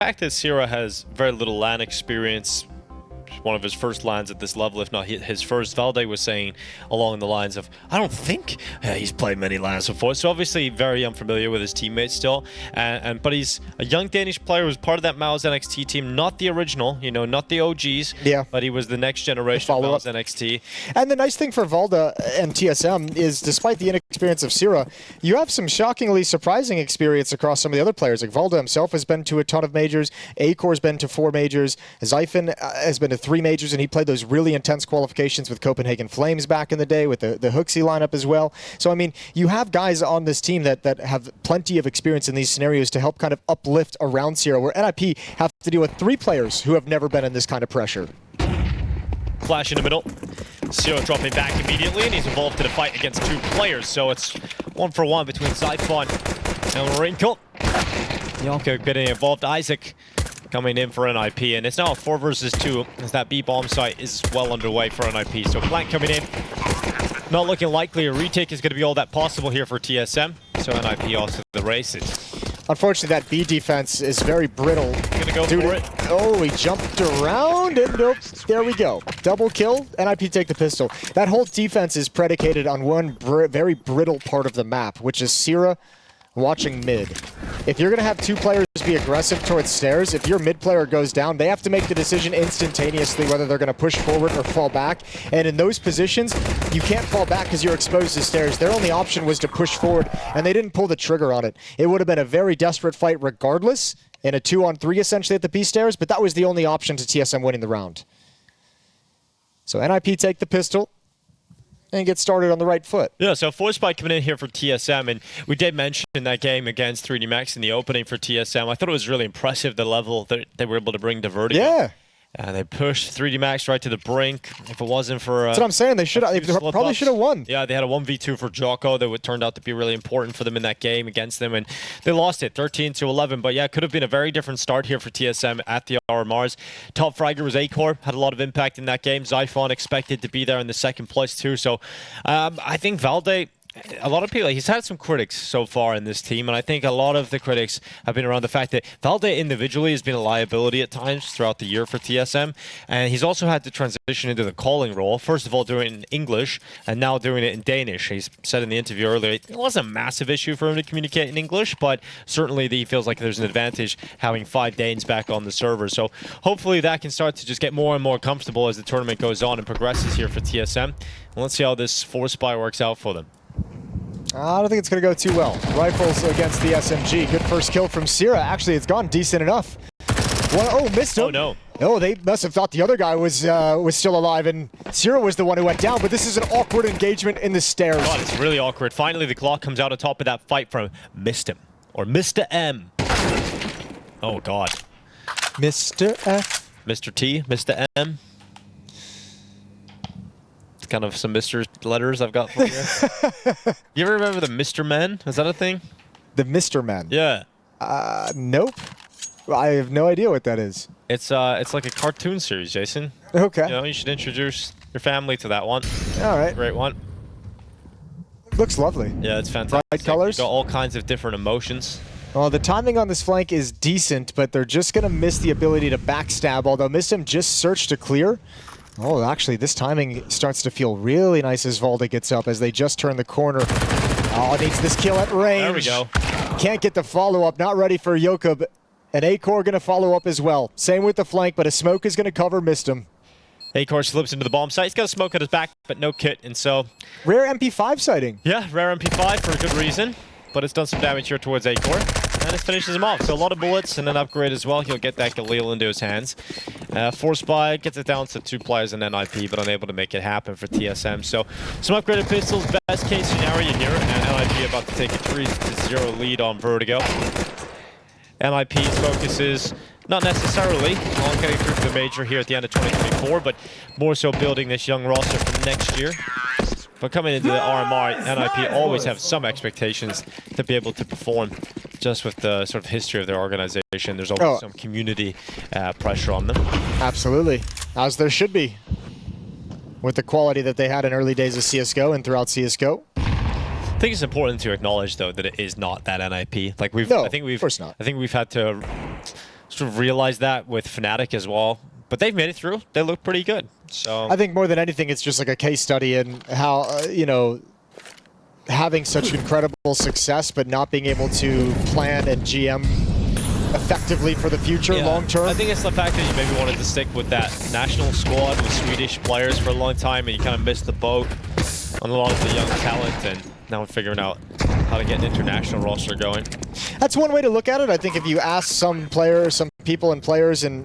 fact that Sierra has very little LAN experience, one of his first LANs at this level, if not his first, Valde was saying along the lines of, I don't think he's played many LANs before. So obviously very unfamiliar with his teammates still. But he's a young Danish player who's part of that Mao's NXT team, not the original, you know, not the OGs, yeah, but he was the next generation of Mao's NXT. And the nice thing for Valde and TSM is, despite the inexperience of Sierra, you have some shockingly surprising experience across some of the other players. Like Valde himself has been to a ton of majors, Acor's been to 4 majors, Zyphon has been to 3 majors, and he played those really intense qualifications with Copenhagen Flames back in the day with the Hooksy lineup as well. So, I mean, you have guys on this team that have plenty of experience in these scenarios to help kind of uplift around Sierra, where NiP have to deal with 3 players who have never been in this kind of pressure. Flash in the middle. Sierra dropping back immediately, and he's involved in a fight against 2 players. So it's 1-for-1 between Zyphon and Wrinkle. Yonko getting involved. Isaac coming in for NiP, and it's now a 4 versus 2 as that B bomb site is well underway for NiP. So flank coming in, not looking likely. A retake is going to be all that possible here for TSM. So NiP also the races. Unfortunately, that B defense is very brittle. Gonna go for it. Oh, he jumped around, and nope, there we go. Double kill, NiP take the pistol. That whole defense is predicated on one very brittle part of the map, which is Sierra watching mid. If you're going to have 2 players be aggressive towards stairs, if your mid player goes down, they have to make the decision instantaneously whether they're going to push forward or fall back. And in those positions, you can't fall back because you're exposed to stairs. Their only option was to push forward, and they didn't pull the trigger on it. It would have been a very desperate fight regardless, in a 2-on-3 essentially at the B stairs, but that was the only option to TSM winning the round. So NiP take the pistol and get started on the right foot. Yeah, so Force Spike coming in here for TSM, and we did mention that game against 3D Max in the opening for TSM. I thought it was really impressive, the level that they were able to bring to Vertigo. Yeah. And they pushed 3D Max right to the brink. If it wasn't for... That's what I'm saying. They probably should have won. Yeah, they had a 1v2 for Jocko that turned out to be really important for them in that game against them, and they lost it 13-11. But yeah, it could have been a very different start here for TSM at the RMRs. Top fragger was Acor, had a lot of impact in that game. Zyphon expected to be there in the second place too. So I think Valde... A lot of people, he's had some critics so far in this team, and I think a lot of the critics have been around the fact that Valde individually has been a liability at times throughout the year for TSM, and he's also had to transition into the calling role. First of all, doing it in English, and now doing it in Danish. He's said in the interview earlier, it wasn't a massive issue for him to communicate in English, but certainly he feels like there's an advantage having 5 Danes back on the server. So hopefully that can start to just get more and more comfortable as the tournament goes on and progresses here for TSM. And let's see how this Force Spy works out for them. I don't think it's going to go too well. Rifles against the SMG. Good first kill from Sierra. Actually, it's gone decent enough. Oh, missed him. Oh, no. Oh, they must have thought the other guy was still alive, and Sierra was the one who went down, but this is an awkward engagement in the stairs. God, it's really awkward. Finally, the clock comes out on top of that fight from Mr. or Mr. M. Oh, God. Mr. F. Mr. T, Mr. M. Kind of some Mr. letters I've got for you. You ever remember the Mr. Men? Is that a thing? The Mr. Men? Yeah. Nope. I have no idea what that is. It's like a cartoon series, Jason. Okay. You know, you should introduce your family to that one. All right. Great one. Looks lovely. Yeah, it's fantastic. Bright colors. You've got all kinds of different emotions. Well, the timing on this flank is decent, but they're just going to miss the ability to backstab, although Mistim just searched to clear. Oh, actually, this timing starts to feel really nice as Valde gets up as they just turn the corner. Oh, needs this kill at range. There we go. Can't get the follow-up. Not ready for Jakob. And Acor going to follow up as well. Same with the flank, but a smoke is going to cover Mistim. Acor slips into the bomb site. He's got a smoke at his back, but no kit, and so... Rare MP5 sighting. Yeah, rare MP5 for a good reason, but it's done some damage here towards Acor. And it finishes him off. So a lot of bullets and an upgrade as well. He'll get that Galil into his hands. Force Spy gets it down to 2 players in NiP, but unable to make it happen for TSM. So some upgraded pistols. Best case scenario here. And NiP about to take a 3-0 lead on Vertigo. NiP's focus is not necessarily on getting through to the major here at the end of 2024, but more so building this young roster for next year. But coming into the RMR, NiP always have some expectations to be able to perform. Just with the sort of history of their organization, there's always some community pressure on them. Absolutely, as there should be. With the quality that they had in early days of CSGO and throughout CSGO. I think it's important to acknowledge, though, that it is not that NiP. Like of course not. I think we've had to sort of realized that with Fnatic as well. But they've made it through. They look pretty good. So I think more than anything, it's just like a case study in how, you know, having such incredible success, but not being able to plan and GM effectively for the future, long term. I think it's the fact that you maybe wanted to stick with that national squad with Swedish players for a long time, and you kind of missed the boat on a lot of the young talent, and now we're figuring out how to get an international roster going. That's one way to look at it. I think if you ask some players, some people and players and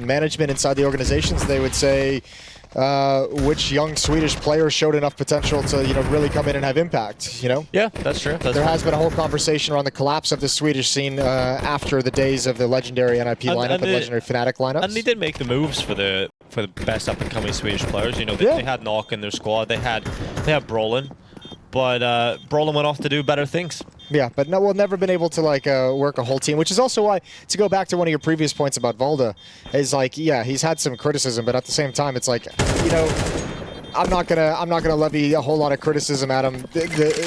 management inside the organizations, they would say which young Swedish player showed enough potential to, you know, really come in and have impact, you know? Yeah, that's true. There has been a whole conversation around the collapse of the Swedish scene after the days of the legendary NiP lineup and legendary Fnatic lineups. And they did make the moves for the best up-and-coming Swedish players. You know, they had Nock in their squad. They had Brolin, but Brolin went off to do better things. Yeah, but no, we've never been able to like work a whole team, which is also why, to go back to one of your previous points about Valda, is like, yeah, he's had some criticism, but at the same time, it's like, you know, I'm not gonna levy a whole lot of criticism at him.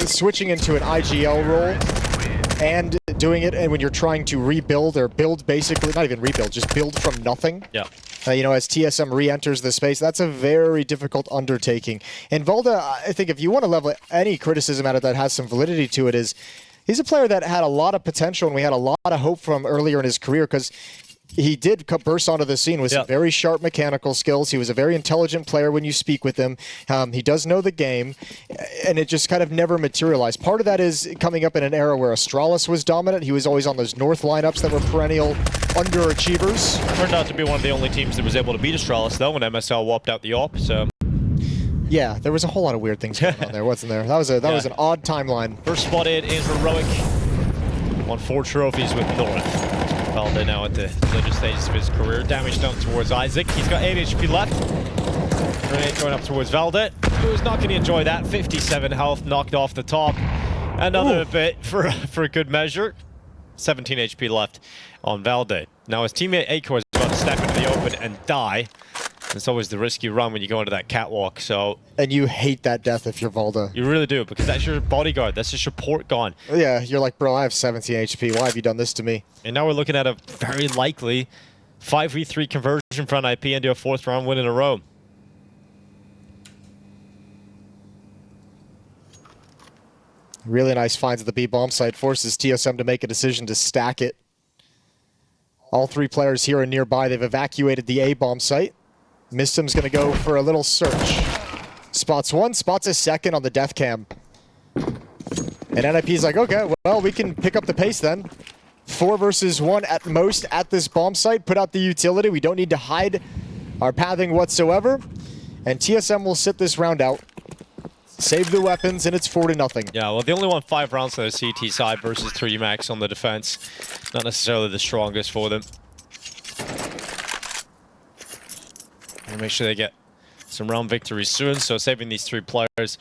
Switching into an IGL role and doing it, and when you're trying to rebuild or build, basically, not even rebuild, just build from nothing. Yeah. You know, as TSM re-enters the space, that's a very difficult undertaking. And Valda, I think if you want to level any criticism at it that has some validity to it, is he's a player that had a lot of potential and we had a lot of hope from earlier in his career, because he did burst onto the scene with some very sharp mechanical skills. He was a very intelligent player when you speak with him. He does know the game, and it just kind of never materialized. Part of that is coming up in an era where Astralis was dominant. He was always on those North lineups that were perennial underachievers. Turned out to be one of the only teams that was able to beat Astralis, though, when MSL whopped out the AWP, so... Yeah, there was a whole lot of weird things going on there, wasn't there? That was an odd timeline. First spotted in Heroic. Won 4 trophies with North. Valda now at the later stages of his career. Damage done towards Isaac. He's got 8 HP left. Grenade going up towards Valda, who's not going to enjoy that. 57 health knocked off the top. Another bit for good measure. 17 HP left on Valde. Now his teammate Acor is about to step into the open and die. It's always the risky run when you go into that catwalk, so... And you hate that death if you're Valda. You really do, because that's your bodyguard. That's your support gone. Yeah, you're like, bro, I have 17 HP. Why have you done this to me? And now we're looking at a very likely 5v3 conversion from NiP into a 4th round win in a row. Really nice finds at the B bomb site. Forces TSM to make a decision to stack it. All 3 players here are nearby. They've evacuated the A bomb site. Mistum's going to go for a little search. Spots 1, spots a 2nd on the death cam. And NiP's like, okay, well, we can pick up the pace then. 4 versus 1 at most at this bomb site. Put out the utility. We don't need to hide our pathing whatsoever. And TSM will sit this round out. Save the weapons, and it's 4-0. Yeah, well, they only won 5 rounds on the CT side versus 3 max on the defense. Not necessarily the strongest for them. And make sure they get some round victories soon, so saving these 3 players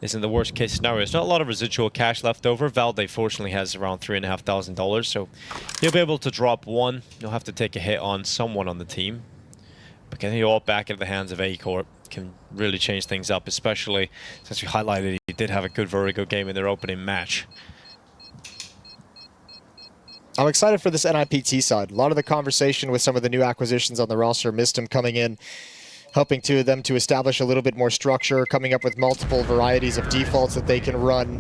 isn't the worst case scenario. There's not a lot of residual cash left over. Valde fortunately has around $3,500, so he'll be able to drop 1. He'll have to take a hit on someone on the team. But getting it all back into the hands of Acor can really change things up, especially since we highlighted he did have a good Vertigo game in their opening match. I'm excited for this NiPT side. A lot of the conversation with some of the new acquisitions on the roster, Mistum coming in, helping them to establish a little bit more structure, coming up with multiple varieties of defaults that they can run.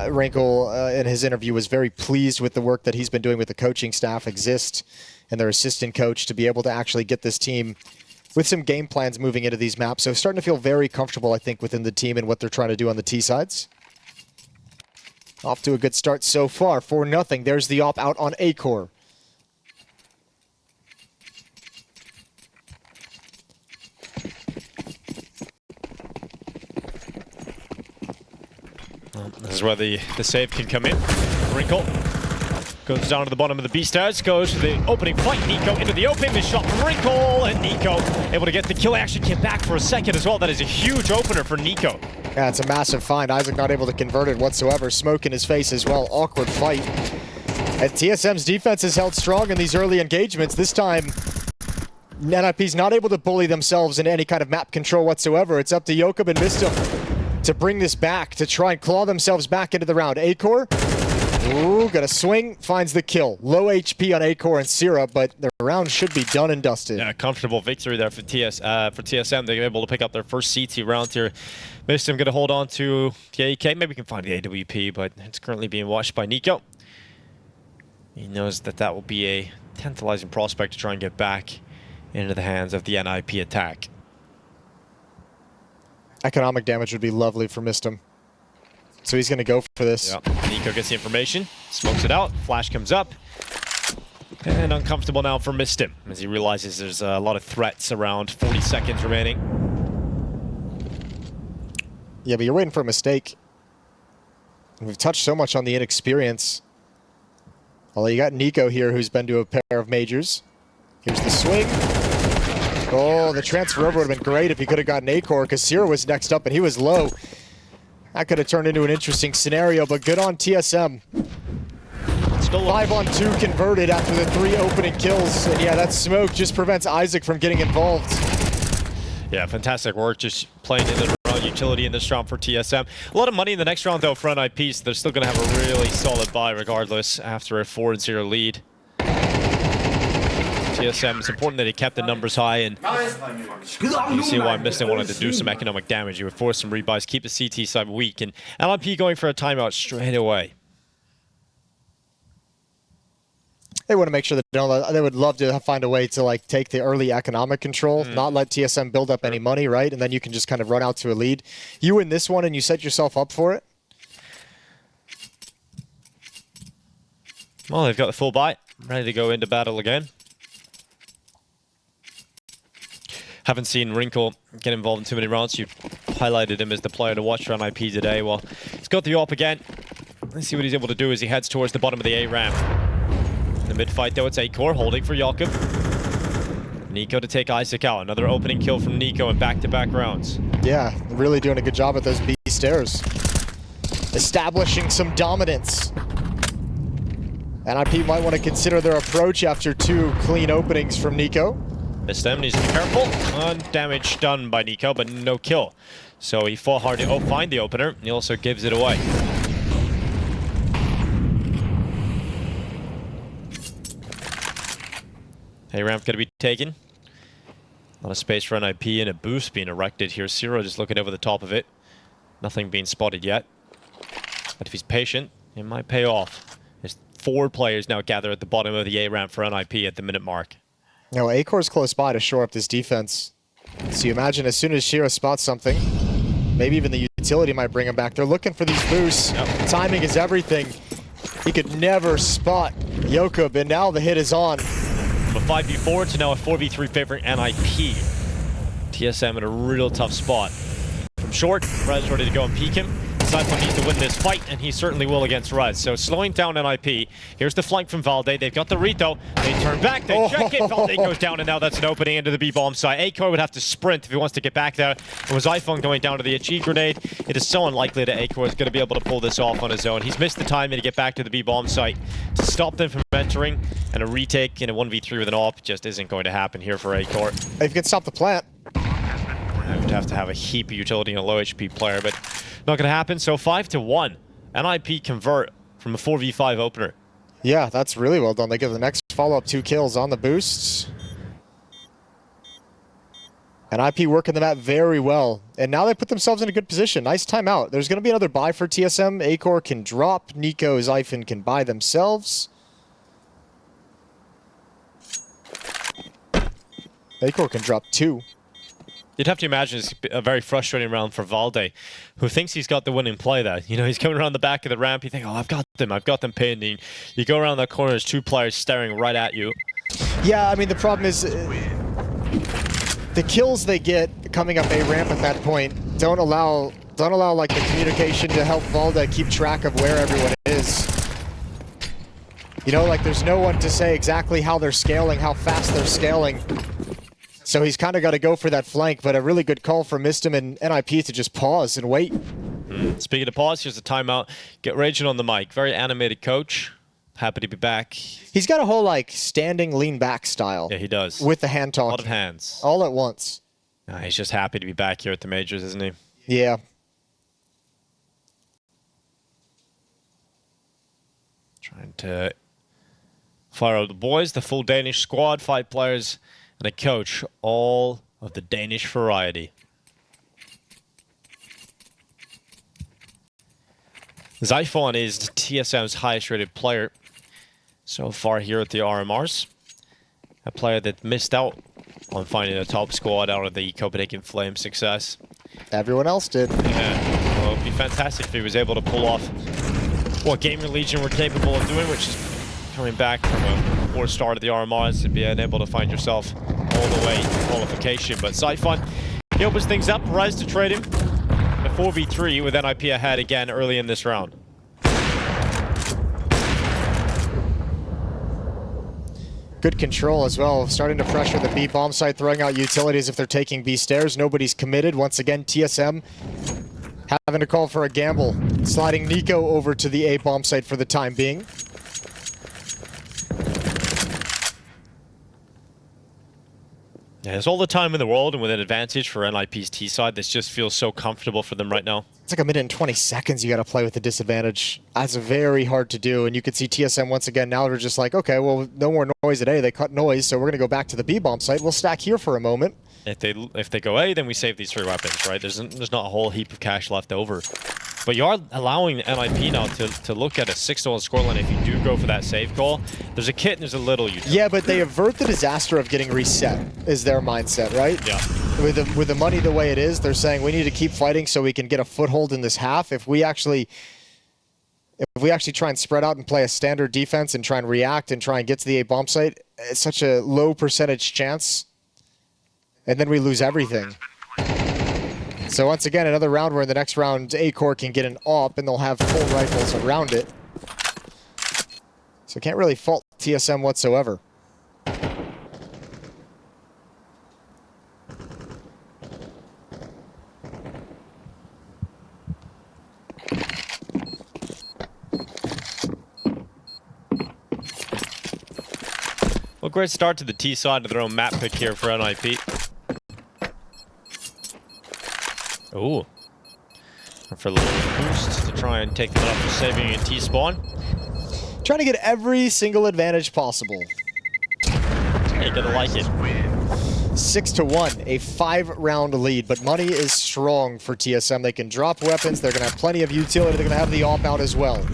Wrinkle, in his interview, was very pleased with the work that he's been doing with the coaching staff, Exist, and their assistant coach, to be able to actually get this team with some game plans moving into these maps. So starting to feel very comfortable, I think, within the team and what they're trying to do on the T sides. Off to a good start so far, 4-0. There's the op out on Acor. Well, this is where the save can come in. Wrinkle goes down to the bottom of the B stairs, goes to the opening fight. NiKo into the open, missed shot from Wrinkle, and NiKo able to get the kill. Actually came back for a second as well. That is a huge opener for NiKo. Yeah, it's a massive find. Isaac not able to convert it whatsoever. Smoke in his face as well. Awkward fight. And TSM's defense has held strong in these early engagements. This time, NiP's not able to bully themselves into any kind of map control whatsoever. It's up to Jakob and Mistum to bring this back, to try and claw themselves back into the round. Acor Ooh, got a swing, finds the kill. Low HP on Acor and Sierra, but the round should be done and dusted. Yeah, comfortable victory there for TSM. They're able to pick up their first CT round here. Mistim going to hold on to the AK. Maybe we can find the AWP, but it's currently being watched by Nico. He knows that that will be a tantalizing prospect to try and get back into the hands of the NiP attack. Economic damage would be lovely for Mistim. So he's going to go for this. Yeah. Nico gets the information, smokes it out, flash comes up. And uncomfortable now for Mistim as he realizes there's a lot of threats around 40 seconds remaining. Yeah, but you're waiting for a mistake. We've touched so much on the inexperience. Although you got Nico here who's been to a pair of majors. Here's the swing. Oh, the transfer over would have been great if he could have gotten Acor because Sierra was next up and he was low. That could have turned into an interesting scenario, but good on TSM. Still 5-on-2 converted after the 3 opening kills. And yeah, that smoke just prevents Isaac from getting involved. Yeah, fantastic work just playing into the round utility in this round for TSM. A lot of money in the next round though for NiP, so they're still going to have a really solid buy regardless after a 4-0 lead. TSM, it's important that he kept the numbers high, and you see why Mistim wanted to do some economic damage. He would force some rebuys, keep the CT side weak, and NiP going for a timeout straight away. They want to make sure that they would love to find a way to like take the early economic control, not let TSM build up any money, right? And then you can just kind of run out to a lead. You win this one and you set yourself up for it. Well, they've got the full buy, ready to go into battle again. Haven't seen Wrinkle get involved in too many rounds. You highlighted him as the player to watch for NiP today. Well, he's got the AWP again. Let's see what he's able to do as he heads towards the bottom of the A ramp. In the mid-fight, though, it's Acor holding for Jakob. Nico to take Isaac out. Another opening kill from Nico in back-to-back rounds. Yeah, really doing a good job at those B stairs. Establishing some dominance. NiP might want to consider their approach after 2 clean openings from Nico. Mistim needs to be careful. Damage done by Nico, but no kill. So he fought hard to find the opener, and he also gives it away. A ramp going to be taken. A lot of space for NiP and a boost being erected here. Zero just looking over the top of it. Nothing being spotted yet. But if he's patient, it might pay off. There's 4 players now gathered at the bottom of the A ramp for NiP at the minute mark. Now, Acor's close by to shore up this defense. So you imagine as soon as Shira spots something, maybe even the utility might bring him back. They're looking for these boosts. Yep. Timing is everything. He could never spot Jakob, and now the hit is on. From a 5v4 to now a 4v3 favorite NiP. TSM in a real tough spot. From short, Rez ready to go and peek him. Zyphon needs to win this fight, and he certainly will against Rez. So slowing down NiP. Here's the flank from Valde. They've got the Rito. They turn back, they check it. Valde goes down, and now that's an opening into the B-bomb site. Acor would have to sprint if he wants to get back there. And with Zyphon going down to the HE grenade, it is so unlikely that Acor is going to be able to pull this off on his own. He's missed the timing to get back to the B-bomb site to stop them from entering, and a retake in a 1v3 with an AWP just isn't going to happen here for Acor. If you can stop the plant. I would have to have a heap of utility in a low HP player, but not going to happen. So 5-1. NiP convert from a 4v5 opener. Yeah, that's really well done. They get the next follow-up 2 kills on the boosts. NiP working the map very well. And now they put themselves in a good position. Nice timeout. There's going to be another buy for TSM. Acor can drop. Nico, Zyphon can buy themselves. Acor can drop 2. You'd have to imagine it's a very frustrating round for Valde, who thinks he's got the winning play there. You know, he's coming around the back of the ramp, you think, oh, I've got them pinned. And you go around that corner, there's 2 players staring right at you. Yeah, I mean, the problem is the kills they get coming up A ramp at that point don't allow like the communication to help Valde keep track of where everyone is. You know, like there's no one to say exactly how they're scaling, how fast they're scaling. So he's kind of got to go for that flank, but a really good call from Mistim and NiP to just pause and wait. Speaking of pause, here's a timeout. Get raging on the mic. Very animated coach. Happy to be back. He's got a whole like standing lean back style. Yeah, he does. With the hand talk. A lot of hands. All at once. He's just happy to be back here at the majors, isn't he? Yeah. Trying to fire out the boys, the full Danish squad, 5 players and a coach, all of the Danish variety. Zyphon is TSM's highest rated player so far here at the RMRs. A player that missed out on finding a top squad out of the Copenhagen Flame success. Everyone else did. Yeah, well, it'd be fantastic if he was able to pull off what Gamer Legion were capable of doing, which is coming back from a poor start at the RMRs and being able to find yourself all the way to qualification. But Zyphon, he opens things up, Rise to trade him. A 4v3 with NiP ahead again early in this round. Good control as well, starting to pressure the B bomb site, throwing out utilities if they're taking B stairs. Nobody's committed. Once again, TSM having to call for a gamble, sliding Nico over to the A bomb site for the time being. Yeah, there's all the time in the world, and with an advantage for NiP's T side, this just feels so comfortable for them right now. It's like a minute and 20 seconds you got to play with the disadvantage. That's very hard to do, and you can see TSM once again now they're just like, okay, well, no more noise at A. They cut noise, so we're going to go back to the B bomb site. We'll stack here for a moment. If they go A, then we save these 3 weapons, right? There's not a whole heap of cash left over. But you are allowing NiP now to look at a 6-0 scoreline if you do go for that save call. There's a kit and there's a little utility. Yeah, but they avert the disaster of getting reset, is their mindset, right? Yeah. With the money the way it is, they're saying we need to keep fighting so we can get a foothold in this half. If we actually try and spread out and play a standard defense and try and react and try and get to the A bomb site, it's such a low percentage chance. And then we lose everything. So once again, another round where in the next round, A-Core can get an AWP and they'll have full rifles around it. So can't really fault TSM whatsoever. Well, great start to the T side of their own map pick here for NiP. Ooh. For a little boost to try and take them up for saving a T spawn. Trying to get every single advantage possible. You're gonna like it. 6-1, a 5-round lead, but money is strong for TSM. They can drop weapons, they're gonna have plenty of utility, they're gonna have the AWP out as well. Ooh,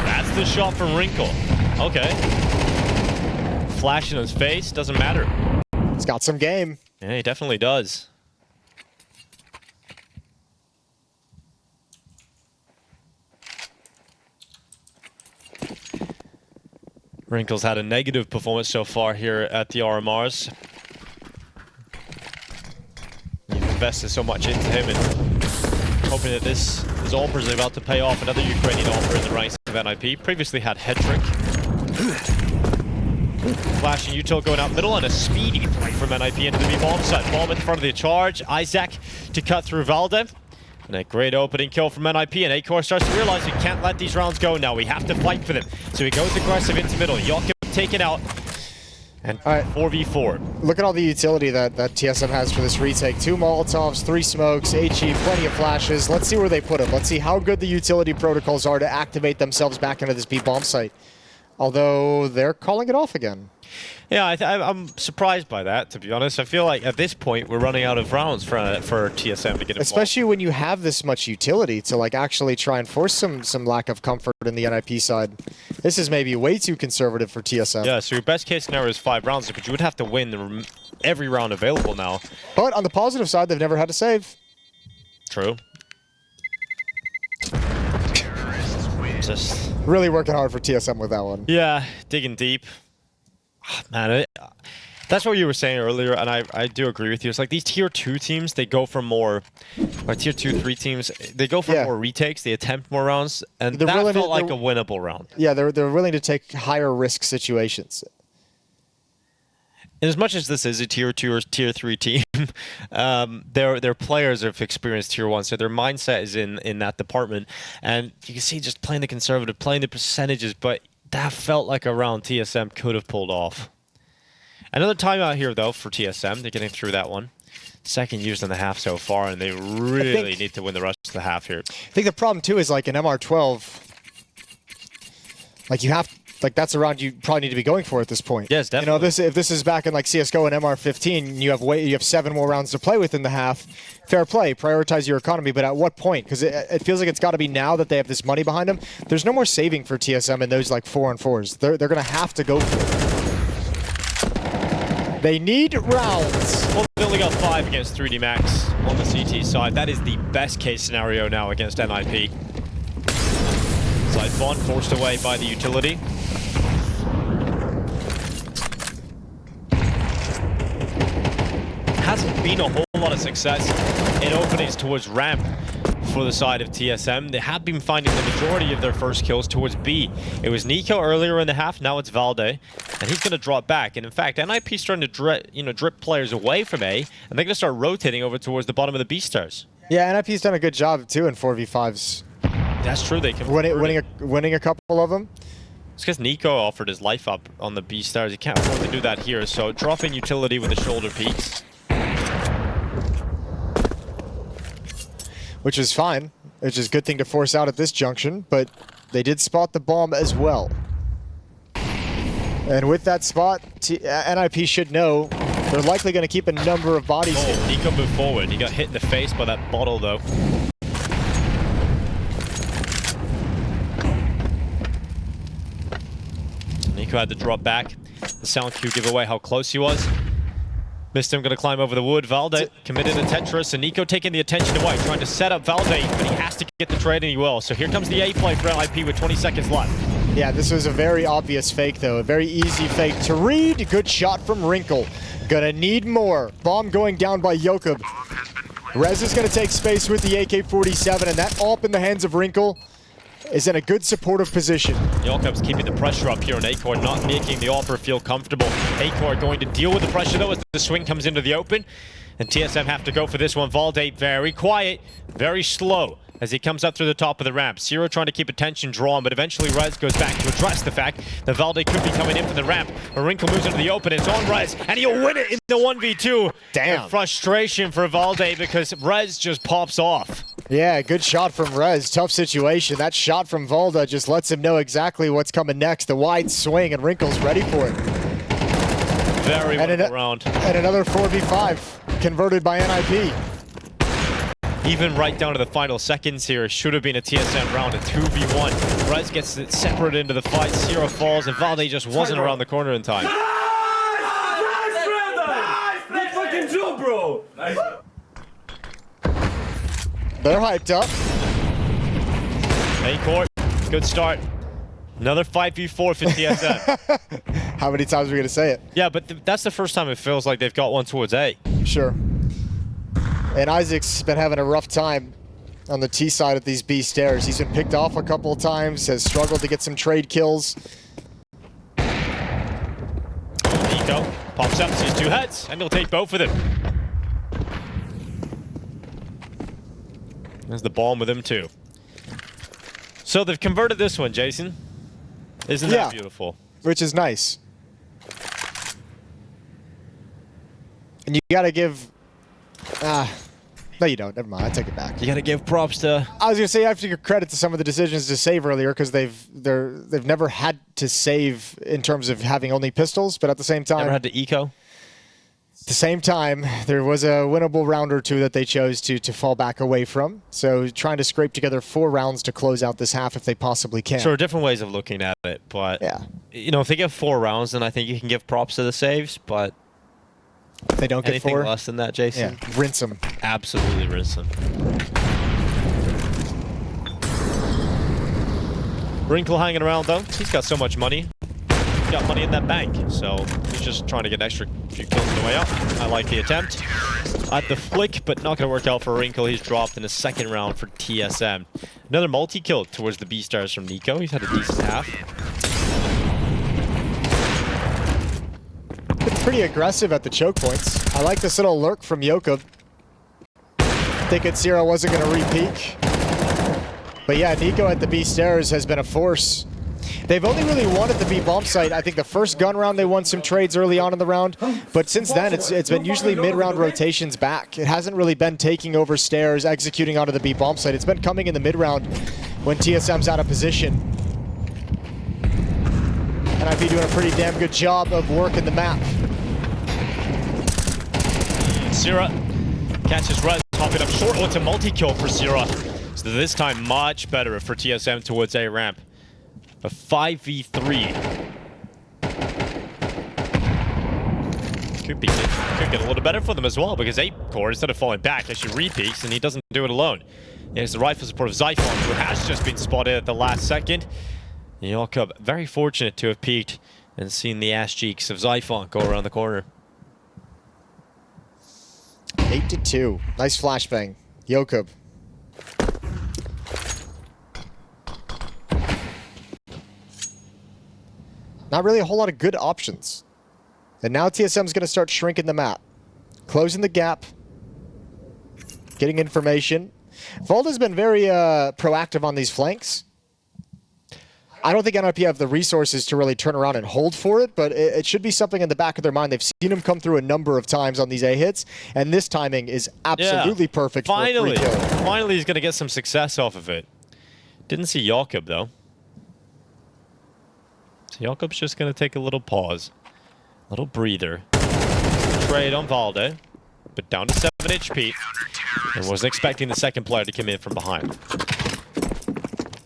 that's the shot from Wrinkle. Okay. Flash in his face, doesn't matter. He's got some game. Yeah, he definitely does. Wrinkle's had a negative performance so far here at the RMRs. You've invested so much into him and hoping that this is Alper's about to pay off. Another Ukrainian Alper in the ranks of NiP. Previously had Hedrick. Flashing util going out middle and a speedy threat from NiP into the B bomb site. Bomb in front of the charge. Isaac to cut through Valde. And a great opening kill from NiP, and A-Core starts to realize we can't let these rounds go now. We have to fight for them. So he goes aggressive into middle. Joachim taken out. And all right. 4v4. Look at all the utility that TSM has for this retake. 2 Molotovs, 3 smokes, HE, plenty of flashes. Let's see where they put them. Let's see how good the utility protocols are to activate themselves back into this B bomb site. Although they're calling it off again. Yeah, I'm surprised by that, to be honest. I feel like at this point we're running out of rounds for TSM to get involved. Especially when you have this much utility to like actually try and force some lack of comfort in the NiP side. This is maybe way too conservative for TSM. Yeah, so your best case scenario is 5 rounds, but you would have to win every round available now. But on the positive side, they've never had to save. True. Just really working hard for TSM with that one. Yeah, digging deep. Oh, man, that's what you were saying earlier, and I do agree with you. It's like these tier 2 teams, they go for more, or tier 2, 3 teams, they go for more retakes, they attempt more rounds, and that felt like a winnable round. Yeah, they're willing to take higher risk situations. And as much as this is a tier 2 or tier 3 team, their players have experienced tier 1, so their mindset is in that department. And you can see just playing the conservative, playing the percentages, but that felt like a round TSM could have pulled off. Another timeout here, though, for TSM. They're getting through that one. Second used in the half so far, and they really need to win the rest of the half here. I think the problem, too, is like in MR12, Like you have, like that's a round you probably need to be going for at this point. Yes, definitely. You know, if this is back in like CS:GO and MR15, you have 7 more rounds to play with in the half. Fair play, prioritize your economy, but at what point? Because it feels like it's got to be now that they have this money behind them. There's no more saving for TSM in those like 4-on-4s. They're gonna have to go for it. They need rounds. Well, they only got 5 against 3D Max on the CT side. That is the best case scenario now against NiP. Side Bond forced away by the utility. Hasn't been a whole lot of success in openings towards ramp for the side of TSM. They have been finding the majority of their first kills towards B. It was Nico earlier in the half, now it's Valde, and he's going to drop back. And in fact, NiP's starting to drip players away from A, and they're going to start rotating over towards the bottom of the B stars. Yeah, NiP's done a good job too in 4v5s. That's true. They can winning a couple of them. It's because Nico offered his life up on the B stars. He can't afford to do that here, so dropping utility with the shoulder peaks. Which is fine. Which is a good thing to force out at this junction, but they did spot the bomb as well. And with that spot, NiP should know they're likely going to keep a number of bodies here. Nico moved forward. He got hit in the face by that bottle, though. Nico had to drop back. The sound cue give away how close he was. Missed him, going to climb over the wood. Valde committed a Tetris, and Nico taking the attention away, trying to set up Valde, but he has to get the trade, and he will. So here comes the A play for NiP with 20 seconds left. Yeah, this was a very obvious fake, though. A very easy fake to read. Good shot from Wrinkle. Gonna need more. Bomb going down by Jakob. Rez is going to take space with the AK-47, and that AWP in the hands of Wrinkle is in a good supportive position. Jakob's keeping the pressure up here on Acor, not making the offer feel comfortable. Acor going to deal with the pressure though as the swing comes into the open. And TSM have to go for this one. Valde very quiet, very slow as he comes up through the top of the ramp. Zero trying to keep attention drawn, but eventually Rez goes back to address the fact that Valde could be coming in from the ramp. A Wrinkle moves into the open, it's on Rez, and he'll win it in the 1v2. Damn. And frustration for Valde because Rez just pops off. Yeah, good shot from Rez. Tough situation. That shot from Valde just lets him know exactly what's coming next. The wide swing, and Wrinkle's ready for it. Very well round. And another 4v5 converted by NiP. Even right down to the final seconds here, it should have been a TSM round, a 2v1. Rez gets it separated into the fight, Zero falls, and Valde just wasn't around the corner in time. Nice fucking job, bro! Nice. They're hyped up. A-Court, good start. Another 5v4 for TSM. How many times are we going to say it? Yeah, but that's the first time it feels like they've got one towards A. Sure. And Isaac's been having a rough time on the T side of these B stairs. He's been picked off a couple of times, has struggled to get some trade kills. Nico pops up, sees 2 heads, and he'll take both of them. There's the bomb with him too. So they've converted this one, Jason. Isn't that beautiful? Which is nice. And you gotta give... no, you don't. Never mind. I take it back. You gotta give props to... I was gonna say I have to give credit to some of the decisions to save earlier because they've never had to save in terms of having only pistols, but at the same time... Never had to eco? At the same time, there was a winnable round or two that they chose to fall back away from. So trying to scrape together 4 rounds to close out this half if they possibly can. Sure, different ways of looking at it, but yeah, you know, if they give 4 rounds, then I think you can give props to the saves, but if they don't get anything 4 less than that, Jason, yeah, rinse them. Absolutely rinse them. Wrinkle hanging around though. He's got so much money. He's got money in that bank, so he's just trying to get an extra few kills on the way up. I like the attempt at the flick, but not going to work out for Wrinkle. He's dropped in the second round for TSM. Another multi-kill towards the B stars from Nico. He's had a decent half. Been pretty aggressive at the choke points. I like this little lurk from Jakob. Thinking Zero wasn't going to re-peek. But yeah, Nico at the B stairs has been a force. They've only really won at the B bomb site. I think the first gun round they won some trades early on in the round, but since then it's been usually mid-round rotations back. It hasn't really been taking over stairs, executing onto the B bomb site. It's been coming in the mid-round when TSM's out of position. NiP doing a pretty damn good job of working the map. Sierra catches Rez, popping up short. Oh, it's a multi-kill for Sierra. So this time, much better for TSM towards A ramp. A 5v3. Could get a little better for them as well, because 8-core, instead of falling back, actually re-peeks, and he doesn't do it alone. Here's the rifle support of Zyphon, who has just been spotted at the last second. Jakob, very fortunate to have peeked and seen the ass cheeks of Zyphon go around the corner. 8-2. Nice flashbang. Jakob. Not really a whole lot of good options. And now TSM's going to start shrinking the map. Closing the gap. Getting information. Volda's been very proactive on these flanks. I don't think NiP have the resources to really turn around and hold for it, but it should be something in the back of their mind. They've seen him come through a number of times on these A hits, and this timing is absolutely perfect for a free kill. Finally, he's going to get some success off of it. Didn't see Jakob, though. So Jakob's just going to take a little pause. Little breather. Trade on Valde, but down to 7 HP. And wasn't expecting the second player to come in from behind.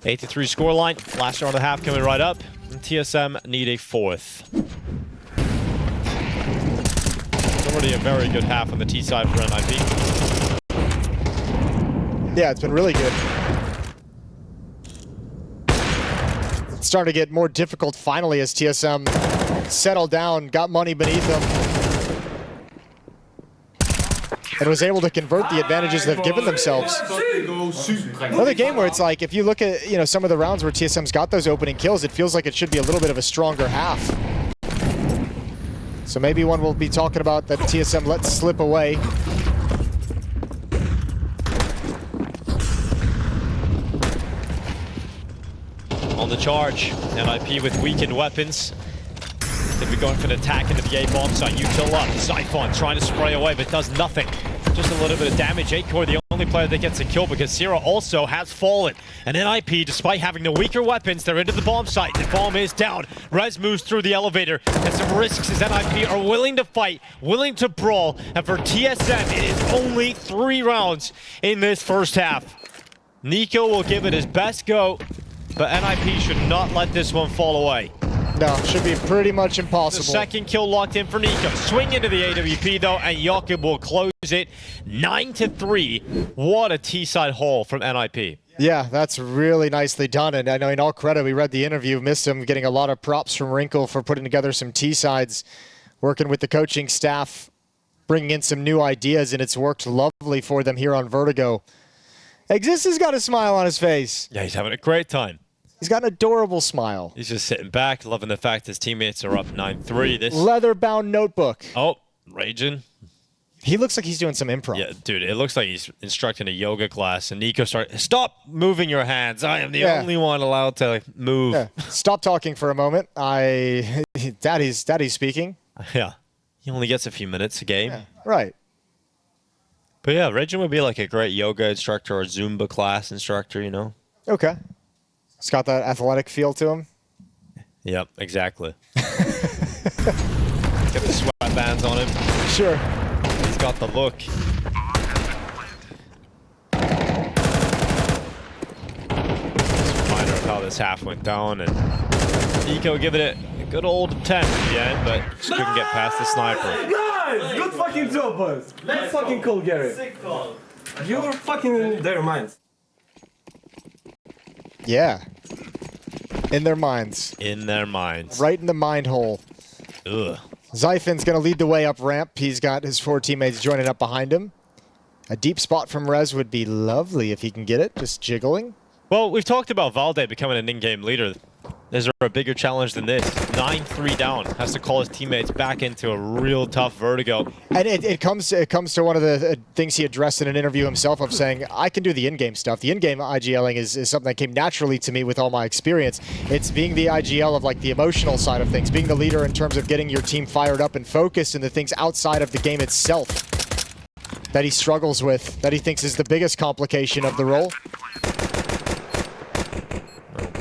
8-3 scoreline. Last round of the half coming right up. And TSM need a 4th. It's already a very good half on the T side for NiP. Yeah, it's been really good. It's starting to get more difficult finally as TSM settled down, got money beneath them, and was able to convert the advantages they've given themselves. Another game where it's like, if you look at some of the rounds where TSM's got those opening kills, it feels like it should be a little bit of a stronger half. So maybe one we'll be talking about that TSM let slip away. On the charge, NiP with weakened weapons. They'll be going for an attack into the A bomb site. You kill up. Zyphon trying to spray away, but does nothing. Just a little bit of damage. 8-core, the only player that gets a kill, because Sierra also has fallen. And NiP, despite having the weaker weapons, they're into the bomb site. The bomb is down. Rez moves through the elevator. And some risks as NiP are willing to fight, willing to brawl. And for TSM, it is only 3 rounds in this first half. Nico will give it his best go, but NiP should not let this one fall away. No, should be pretty much impossible. The second kill locked in for Nico. Swing into the AWP though, and Jakob will close it 9-3. What a T-side haul from NiP. Yeah, that's really nicely done. And I know in all credit, we read the interview, missed him, getting a lot of props from Wrinkle for putting together some T-sides, working with the coaching staff, bringing in some new ideas, and it's worked lovely for them here on Vertigo. Exist has got a smile on his face. Yeah, he's having a great time. He's got an adorable smile. He's just sitting back, loving the fact his teammates are up 9-3. This leather-bound notebook. Oh, raging. He looks like he's doing some improv. Yeah, dude, it looks like he's instructing a yoga class. And Nico stop moving your hands. I am the only one allowed to move. Yeah. Stop talking for a moment. Daddy's speaking. Yeah, he only gets a few minutes a game. Yeah. Right. But yeah, Regin would be like a great yoga instructor or Zumba class instructor, you know? Okay. It's got that athletic feel to him. Yep, exactly. Get the sweatbands on him. Sure. He's got the look. Just a reminder of how this half went down, and Nico giving it a good old attempt at the end, but just couldn't get past the sniper. Nice! Good fucking job, boys. Good fucking call, Gary. Sick call. You were fucking in their minds. Yeah. In their minds. In their minds. Right in the mind hole. Ugh. Zyphon's going to lead the way up ramp. He's got his 4 teammates joining up behind him. A deep spot from Rez would be lovely if he can get it. Just jiggling. Well, we've talked about Valde becoming an in-game leader. Is there a bigger challenge than this? 9-3 down. Has to call his teammates back into a real tough Vertigo. And it comes to one of the things he addressed in an interview himself of saying, I can do the in-game stuff. The in-game IGLing is something that came naturally to me with all my experience. It's being the IGL of like the emotional side of things, being the leader in terms of getting your team fired up and focused, and the things outside of the game itself that he struggles with, that he thinks is the biggest complication of the role.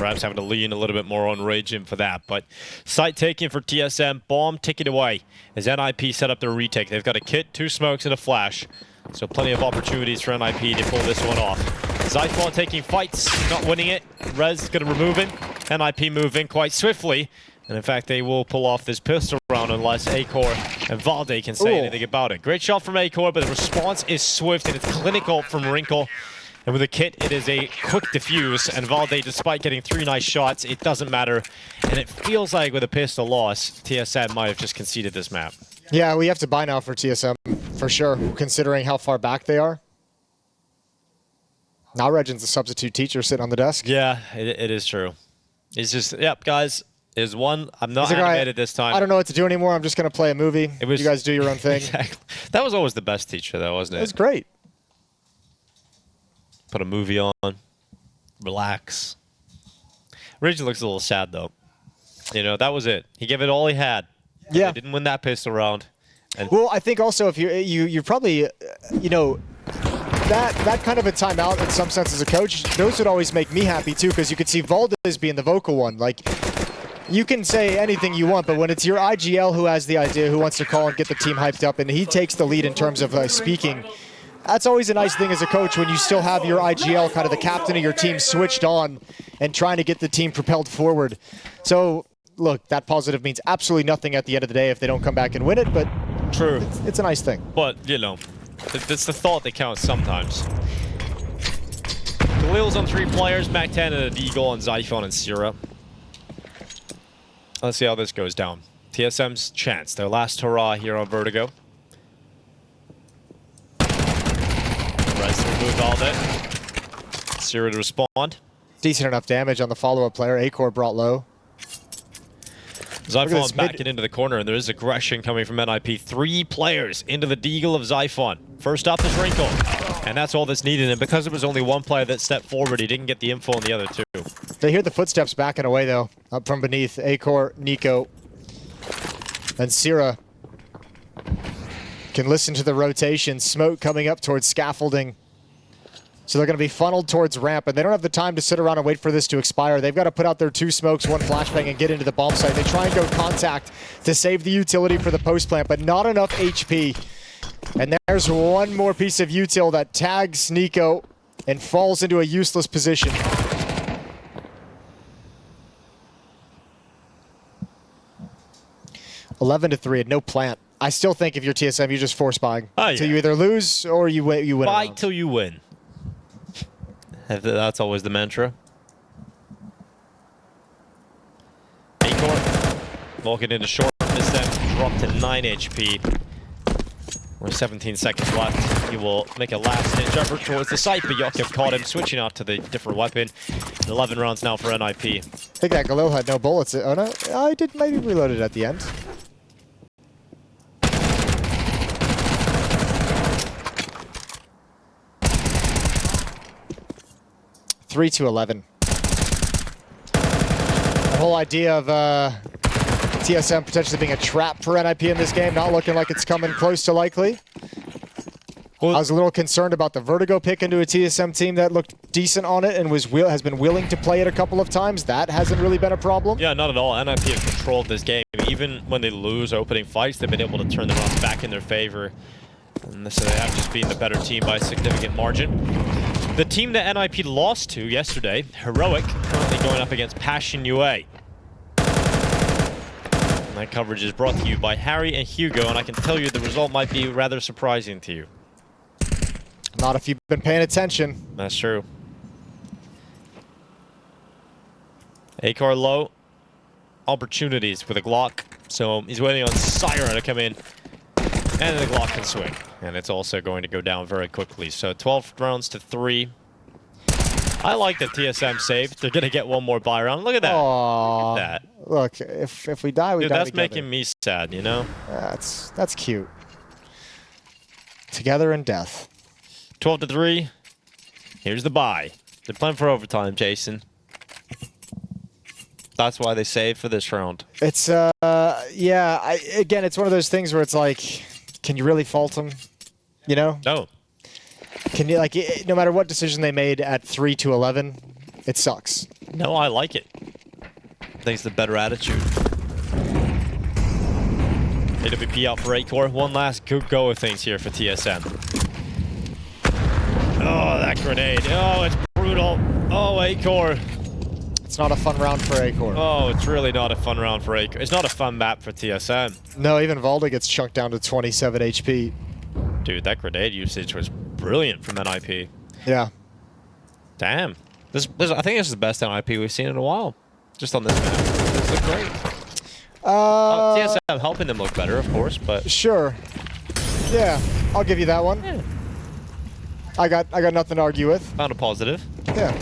perhaps having to lean a little bit more on Rage in for that. But site taking for TSM, bomb ticket away as NiP set up their retake. They've got a kit, 2 smokes, and a flash. So plenty of opportunities for NiP to pull this one off. Zyphon taking fights, not winning it. Rez going to remove him. NiP moving quite swiftly. And in fact, they will pull off this pistol round unless Acor and Valde can say anything about it. Great shot from Acor, but the response is swift and it's clinical from Wrinkle. And with a kit, it is a quick defuse. And Valde, despite getting 3 nice shots, it doesn't matter. And it feels like with a pistol loss, TSM might have just conceded this map. Yeah, we have to buy now for TSM, for sure, considering how far back they are. Now Regin's a substitute teacher sitting on the desk. Yeah, it is true. It's just, yep, guys, is one. I'm not animated this time. I don't know what to do anymore. I'm just going to play a movie. You guys do your own thing. Exactly. That was always the best teacher, though, wasn't it? It was great. Put a movie on, relax. Reggie looks a little sad, though. You know, that was it. He gave it all he had. Yeah. He didn't win that pistol round. And well, I think also if you probably, you know, that kind of a timeout in some sense as a coach, those would always make me happy too, because you could see Valdez being the vocal one. Like, you can say anything you want, but when it's your IGL who has the idea, who wants to call and get the team hyped up, and he takes the lead in terms of speaking, that's always a nice thing as a coach when you still have your IGL, kind of the captain of your team, switched on and trying to get the team propelled forward. So, look, that positive means absolutely nothing at the end of the day if they don't come back and win it, but true, it's a nice thing. But, you know, it's the thought that counts sometimes. Khalil's on 3 players, Mac 10 and a Deagle, and Zyphon and Sierra. Let's see how this goes down. TSM's chance, their last hurrah here on Vertigo. Rez removed all that. Sierra to respond. Decent enough damage on the follow-up player. Acor brought low. Zyphon backing into the corner, and there is aggression coming from NiP. 3 players into the Deagle of Zyphon. First up is Wrinkle, and that's all that's needed. And because it was only 1 player that stepped forward, he didn't get the info on the other 2. They hear the footsteps backing away, though, up from beneath. Acor, Nico, and Sierra can listen to the rotation. Smoke coming up towards scaffolding. So they're going to be funneled towards ramp, and they don't have the time to sit around and wait for this to expire. They've got to put out their 2 smokes, 1 flashbang, and get into the bomb site. They try and go contact to save the utility for the post plant, but not enough HP. And there's 1 more piece of util that tags Nico and falls into a useless position. (11-3) and no plant. I still think if you're TSM, you're just force buying. So you either lose or you win. Buy till you win. That's always the mantra. Acor walking into short distance, dropped to 9 HP. With 17 seconds left, he will make a last-ditch effort towards the site, but Yakov caught him, switching out to the different weapon. 11 rounds now for NiP. I think that Galil had no bullets. Oh no, I did maybe reloaded at the end. (3-11). The whole idea of TSM potentially being a trap for NiP in this game, not looking like it's coming close to likely. Well, I was a little concerned about the Vertigo pick into a TSM team that looked decent on it and has been willing to play it a couple of times. That hasn't really been a problem. Yeah, not at all. NiP have controlled this game. Even when they lose opening fights, they've been able to turn the rounds back in their favor. And so they have just been the better team by a significant margin. The team that NiP lost to yesterday, Heroic, currently going up against Passion UA. And that coverage is brought to you by Harry and Hugo, and I can tell you the result might be rather surprising to you. Not if you've been paying attention. That's true. Acor low. Opportunities with a Glock. So he's waiting on Siren to come in. And the Glock can swing. And it's also going to go down very quickly. So 12 rounds to 3. I like that TSM saved. They're going to get 1 more buy round. Look at that. Aww. Look at that. Look, if we die, we die that's together. making me sad, you know? That's cute. Together in death. 12 to 3. Here's the buy. They're playing for overtime, Jason. That's why they saved for this round. It's, yeah, again, it's one of those things where it's like, can you really fault them? You know? No. Can you, like, no matter what decision they made at 3-11, it sucks. No, I like it. I think it's the better attitude. AWP out for Acor. One last good go of things here for TSM. Oh, that grenade. Oh, it's brutal. Oh, Acor. It's not a fun round for Acor. Oh, it's really not a fun round for Acor. It's not a fun map for TSM. No, even Valda gets chunked down to 27 HP. Dude, that grenade usage was brilliant from NiP. Yeah. Damn. I think this is the best NiP we've seen in a while. Just on this map. This looks great. TSM helping them look better, of course, but... Sure. Yeah, I'll give you that one. Yeah. I got nothing to argue with. Found a positive. Yeah.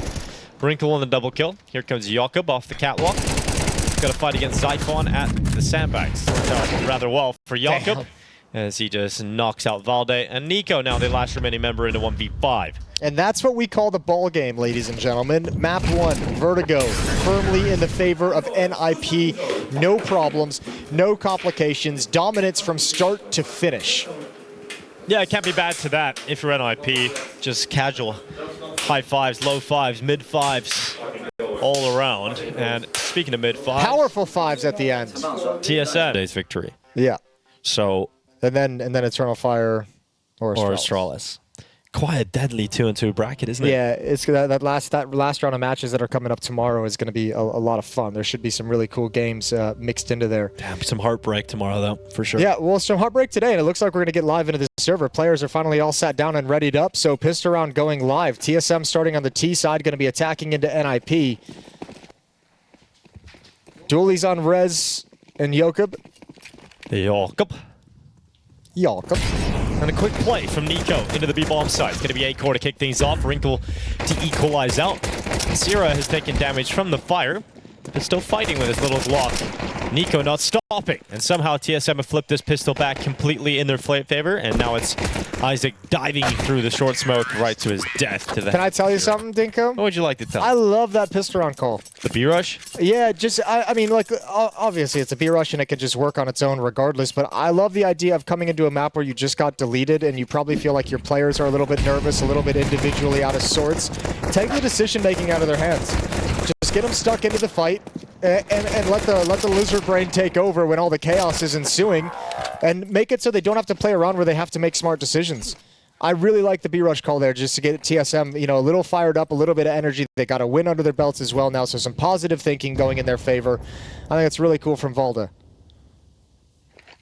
Wrinkle on the double kill. Here comes Jakob off the catwalk. Got to fight against Zyphon at the sandbags. Worked out rather well for Jakob. Damn. As he just knocks out Valde and Nico, now the last remaining member into 1v5. And that's what we call the ball game, ladies and gentlemen. Map 1, Vertigo, firmly in the favor of NiP. No problems, no complications, dominance from start to finish. Yeah, it can't be bad to that if you're NiP. Just casual high fives, low fives, mid fives, all around. And speaking of mid fives, Powerful fives at the end. TSM today's victory. Yeah. So And then Eternal Fire or Astralis. Quite a deadly 2-2 bracket, isn't it? Yeah, it's that last round of matches that are coming up tomorrow is going to be a lot of fun. There should be some really cool games mixed into there. Damn, some heartbreak tomorrow though, for sure. Yeah, well, some heartbreak today, and it looks like we're going to get live into the server. Players are finally all sat down and readied up, so Pistol Round going live. TSM starting on the T side, going to be attacking into NiP. Dualies on Rez and Jakob. Jakob. And a quick play from Nico into the B-bomb side. It's going to be Acor to kick things off. Wrinkle to equalize out. Sierra has taken damage from the fire, but still fighting with his little Glock. Nico not stopping. And somehow TSM have flipped this pistol back completely in their favor. And now it's Isaac diving through the short smoke right to his death. To the Can I tell you something, Dinko? What would you like to tell? I love that Pistol Round call. The B-rush? Yeah, just, I mean, like, obviously it's a B-rush and it could just work on its own regardless, but I love the idea of coming into a map where you just got deleted and you probably feel like your players are a little bit nervous, a little bit individually out of sorts. Take the decision-making out of their hands. Just get them stuck into the fight and let the lizard brain take over when all the chaos is ensuing and make it so they don't have to play around where they have to make smart decisions. I really like the B-rush call there just to get TSM, you know, a little fired up, a little bit of energy. They got a win under their belts as well now, so some positive thinking going in their favor. I think it's really cool from Valda.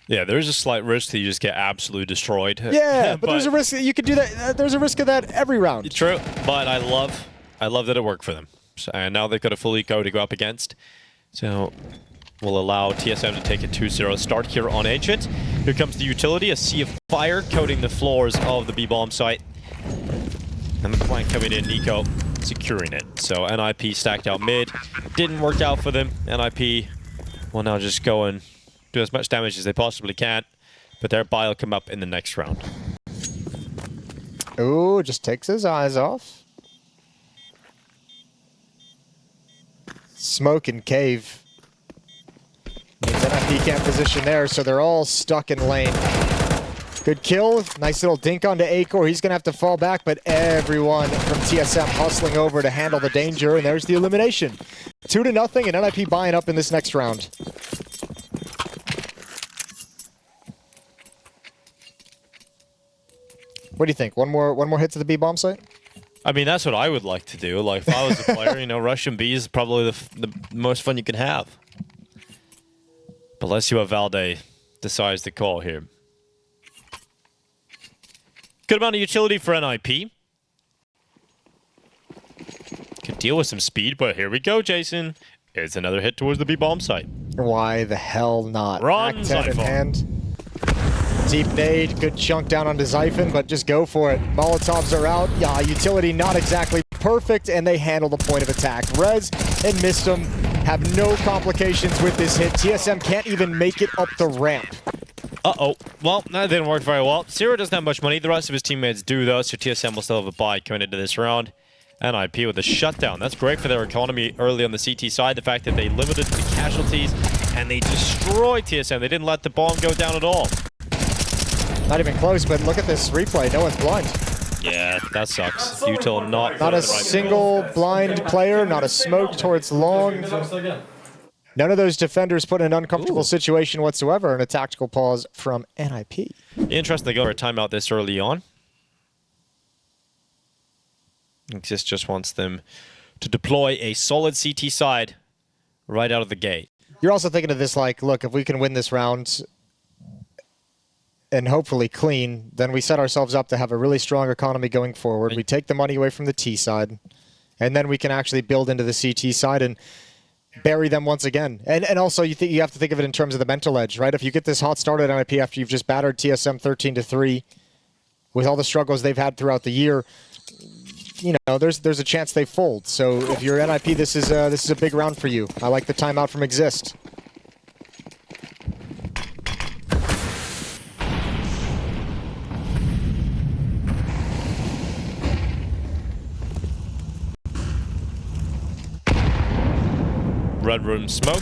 Yeah, there's a slight risk that you just get absolutely destroyed. Yeah, but there's a risk that you could do that. There's a risk of that every round. True, but I love that it worked for them. So, and now they've got a full eco to go up against. So will allow TSM to take a 2-0 start here on Ancient. Here comes the utility, a sea of fire coating the floors of the B-bomb site. And the flank coming in, Nico securing it. So NiP stacked out mid. Didn't work out for them. NiP will now just go and do as much damage as they possibly can. But their buy will come up in the next round. Ooh, just takes his eyes off. Smoke and cave. Means NiP can't position there, so they're all stuck in lane. Good kill. Nice little dink onto Acor. He's going to have to fall back, but everyone from TSM hustling over to handle the danger, and there's the elimination. 2-0, and NiP buying up in this next round. What do you think? One more hit to the B-bomb site? I mean, that's what I would like to do. Like, if I was a player, you know, Russian B is probably the most fun you can have. But let's see what Valde decides to call here. Good amount of utility for NiP. Could deal with some speed, but here we go, Jason. It's another hit towards the B-bomb site. Why the hell not? Run, Act 10 in Zyphon. hand. Deep nade, good chunk down onto Zyphon, but just go for it. Molotovs are out. Yeah, utility not exactly perfect, and they handle the point of attack. Rez and Mistum have no complications with this hit. TSM can't even make it up the ramp. Uh-oh. Well, that didn't work very well. Zero doesn't have much money. The rest of his teammates do, though, so TSM will still have a buy coming into this round. NiP with a shutdown. That's great for their economy early on the CT side. The fact that they limited the casualties and they destroyed TSM. They didn't let the bomb go down at all. Not even close, but look at this replay. No one's blind. Yeah, dead. That sucks. Util not... Not a single blind player, not a smoke towards long. None of those defenders put in an uncomfortable situation whatsoever, and a tactical pause from NiP. Interesting they go for a timeout this early on. Exist just wants them to deploy a solid CT side right out of the gate. You're also thinking of this like, look, if we can win this round and hopefully clean, then we set ourselves up to have a really strong economy going forward. We take the money away from the T side, and then we can actually build into the CT side and bury them once again. And also, you have to think of it in terms of the mental edge, right? If you get this hot start at NiP after you've just battered TSM 13-3, with all the struggles they've had throughout the year, you know, there's a chance they fold. So if you're NiP, this is a big round for you. I like the timeout from Exist. Red room smoke,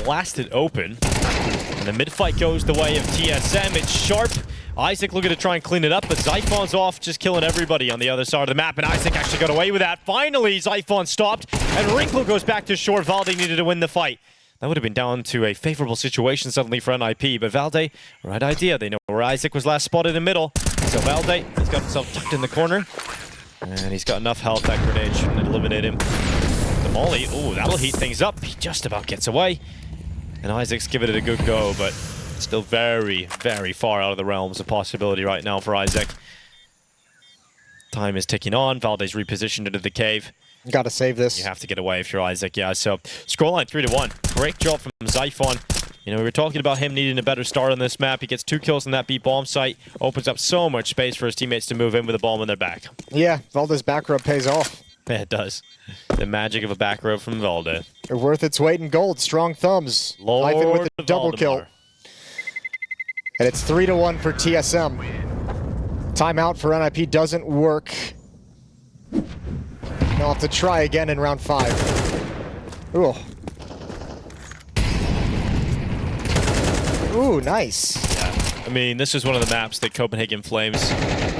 blasted open, and the mid-fight goes the way of TSM. It's Sharp. Isaac looking to try and clean it up, but Zyphon's off, just killing everybody on the other side of the map, and Isaac actually got away with that. Finally, Zyphon stopped, and Wrinkle goes back to short. Valde needed to win the fight. That would have been down to a favorable situation suddenly for NiP, but Valde, right idea. They know where Isaac was last spotted in the middle, so Valde, he's got himself tucked in the corner, and he's got enough health that grenade shouldn't eliminate him. The molly, ooh, that'll heat things up. He just about gets away, and Isaac's giving it a good go, but still very, very far out of the realms of possibility right now for Isaac. Time is ticking on. Valde's repositioned into the cave. You gotta save this. You have to get away if you're Isaac, yeah. So, scoreline 3-1. Great job from Zyphon. You know, we were talking about him needing a better start on this map. He gets 2 kills on that B bomb site. Opens up so much space for his teammates to move in with a bomb on their back. Yeah, Valde's back rub pays off. Yeah, it does. The magic of a back row from Valde. Worth its weight in gold. Strong thumbs. Hyphen with a double kill. And it's 3-1 for TSM. Timeout for NiP doesn't work. They'll have to try again in round 5. Ooh. Ooh, nice. Yeah. I mean, this is one of the maps that Copenhagen Flames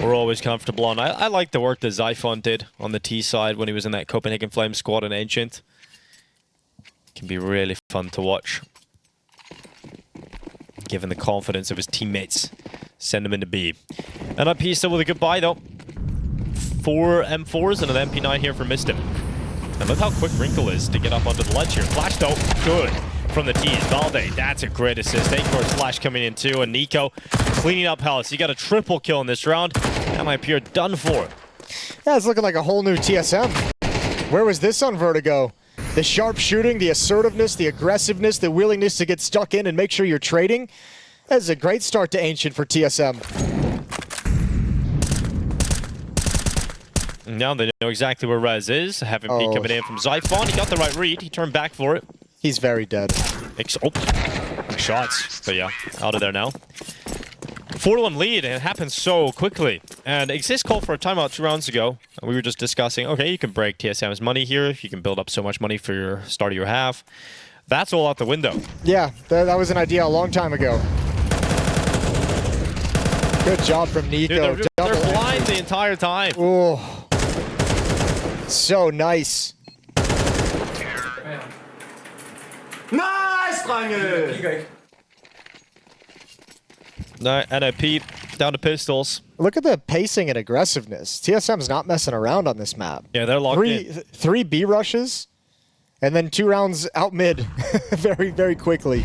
were always comfortable on. I like the work that Zyphon did on the T side when he was in that Copenhagen Flames squad in Ancient. Can be really fun to watch. Given the confidence of his teammates. Send him into B. NiP still with a good buy, though. 4 M4s and an MP9 here for Mistim. And look how quick Wrinkle is to get up onto the ledge here. Flash, though, good from the T's. Valde, that's a great assist. Acor's flash coming in, too. And Nico cleaning up Hellas. He got a triple kill in this round. NiP are done for. Yeah, it's looking like a whole new TSM. Where was this on Vertigo? The sharp shooting, the assertiveness, the aggressiveness, the willingness to get stuck in and make sure you're trading. That's a great start to Ancient for TSM. Now they know exactly where Rez is. Having P coming in from Zyphon. He got the right read. He turned back for it. He's very dead. Shots. But yeah, out of there now. 4-1 lead, and it happens so quickly. And Exist called for a timeout 2 rounds ago. We were just discussing, okay, you can break TSM's money here. You can build up so much money for your start of your half. That's all out the window. Yeah, that was an idea a long time ago. Good job from Nico. Dude, they're blind the entire time. Oh, so nice. Nice, Rangel! NiP down to pistols. Look at the pacing and aggressiveness. TSM's not messing around on this map. Yeah, they're locked in. 3 B rushes, and then 2 rounds out mid very, very quickly.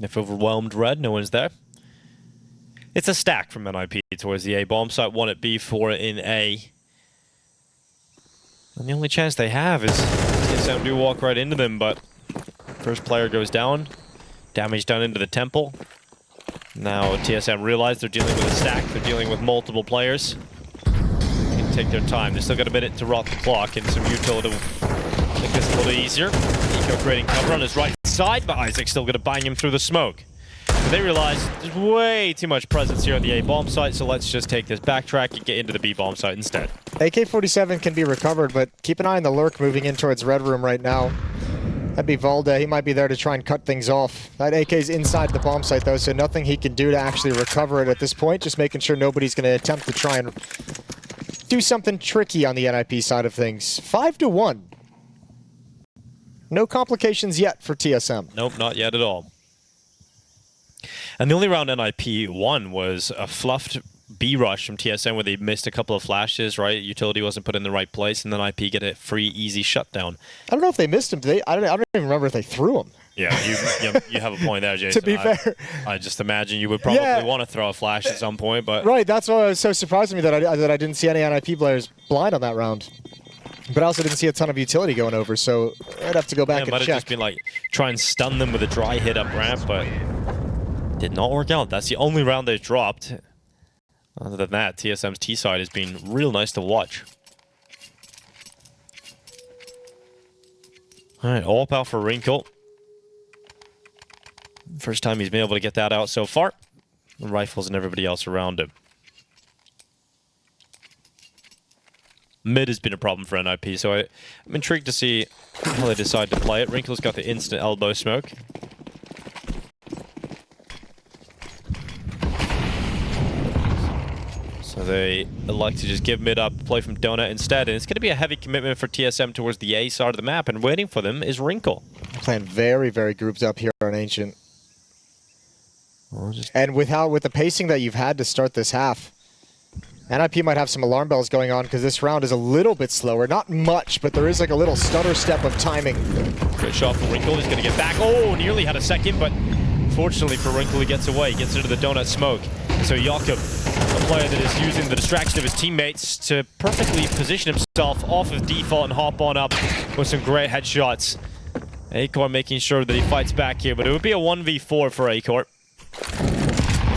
If overwhelmed red, no one's there. It's a stack from NiP towards the A bomb site, 1 at B, 4 in A. And the only chance they have is TSM do walk right into them, but first player goes down. Damage done into the temple. Now TSM realize they're dealing with a stack, they're dealing with multiple players. They can take their time. They still got a minute to rot the clock and some utility to make this a little easier. Nico creating cover on his right side, but Isaac's still going to bang him through the smoke. They realize there's way too much presence here on the A bomb site, so let's just take this backtrack and get into the B bomb site instead. AK-47 can be recovered, but keep an eye on the lurk moving in towards Red Room right now. That'd be Valde. He might be there to try and cut things off. That AK's inside the bomb site, though, so nothing he can do to actually recover it at this point. Just making sure nobody's going to attempt to try and do something tricky on the NiP side of things. 5-1. No complications yet for TSM. Nope, not yet at all. And the only round NiP won was a fluffed B rush from TSM where they missed a couple of flashes, right? Utility wasn't put in the right place, and then NiP get a free, easy shutdown. I don't know if they missed him. I don't even remember if they threw him. Yeah, you have a point there, Jason. To be fair. I just imagine you would probably want to throw a flash at some point, but... Right, that's why it was so surprising to me that I didn't see any NiP players blind on that round. But I also didn't see a ton of utility going over, so I'd have to go back and check. Might have just been like, try and stun them with a dry hit up ramp, but did not work out. That's the only round they dropped. Other than that, TSM's T side has been real nice to watch. Alright, AWP out for Wrinkle. First time he's been able to get that out so far. The rifles and everybody else around him. Mid has been a problem for NiP, so I'm intrigued to see how they decide to play it. Wrinkle's got the instant elbow smoke. So they elect to just give mid up, play from Donut instead, and it's going to be a heavy commitment for TSM towards the A side of the map, and waiting for them is Wrinkle. Playing very, very grouped up here on Ancient. And with the pacing that you've had to start this half, NiP might have some alarm bells going on because this round is a little bit slower. Not much, but there is like a little stutter step of timing. Good shot for Wrinkle. He's going to get back. Oh, nearly had a second, but fortunately for Wrinkle, he gets away. He gets into the donut smoke. So Jakob, a player that is using the distraction of his teammates to perfectly position himself off of default and hop on up with some great headshots. Acor making sure that he fights back here, but it would be a 1v4 for Acor.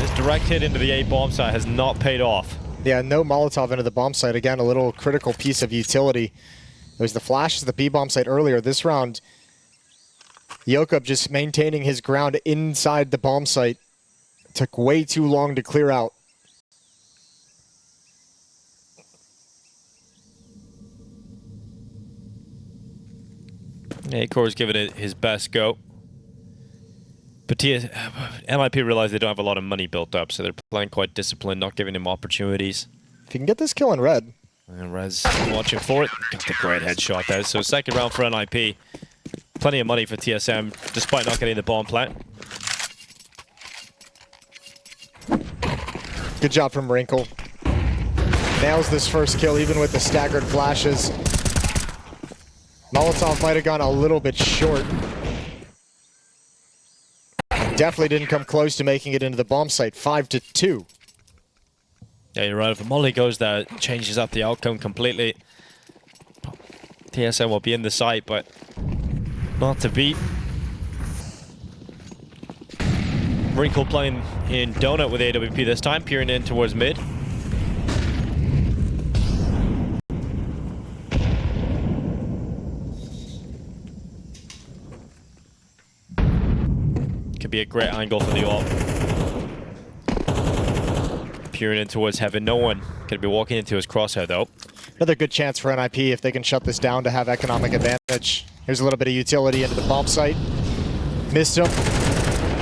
This direct hit into the A bomb site has not paid off. Yeah, no Molotov into the bomb site. Again, a little critical piece of utility. There was the flashes at the B bomb site earlier. This round, Jakob just maintaining his ground inside the bomb site. Took way too long to clear out. Acor's giving it his best go. But NiP realize they don't have a lot of money built up, so they're playing quite disciplined, not giving him opportunities. If you can get this kill in red. And Rez watching for it. Got the great headshot there. So second round for NiP. Plenty of money for TSM, despite not getting the bomb plant. Good job from Wrinkle. Nails this first kill, even with the staggered flashes. Molotov might have gone a little bit short. Definitely didn't come close to making it into the bomb site. 5-2. Yeah, you're right. If a molly goes there, it changes up the outcome completely. TSM will be in the site, but not to beat. Wrinkle playing in Donut with AWP this time, peering in towards mid. Could be a great angle for the AWP. Peering in towards Heaven. No one could be walking into his crosshair, though. Another good chance for NiP if they can shut this down to have economic advantage. Here's a little bit of utility into the bomb site. Missed him.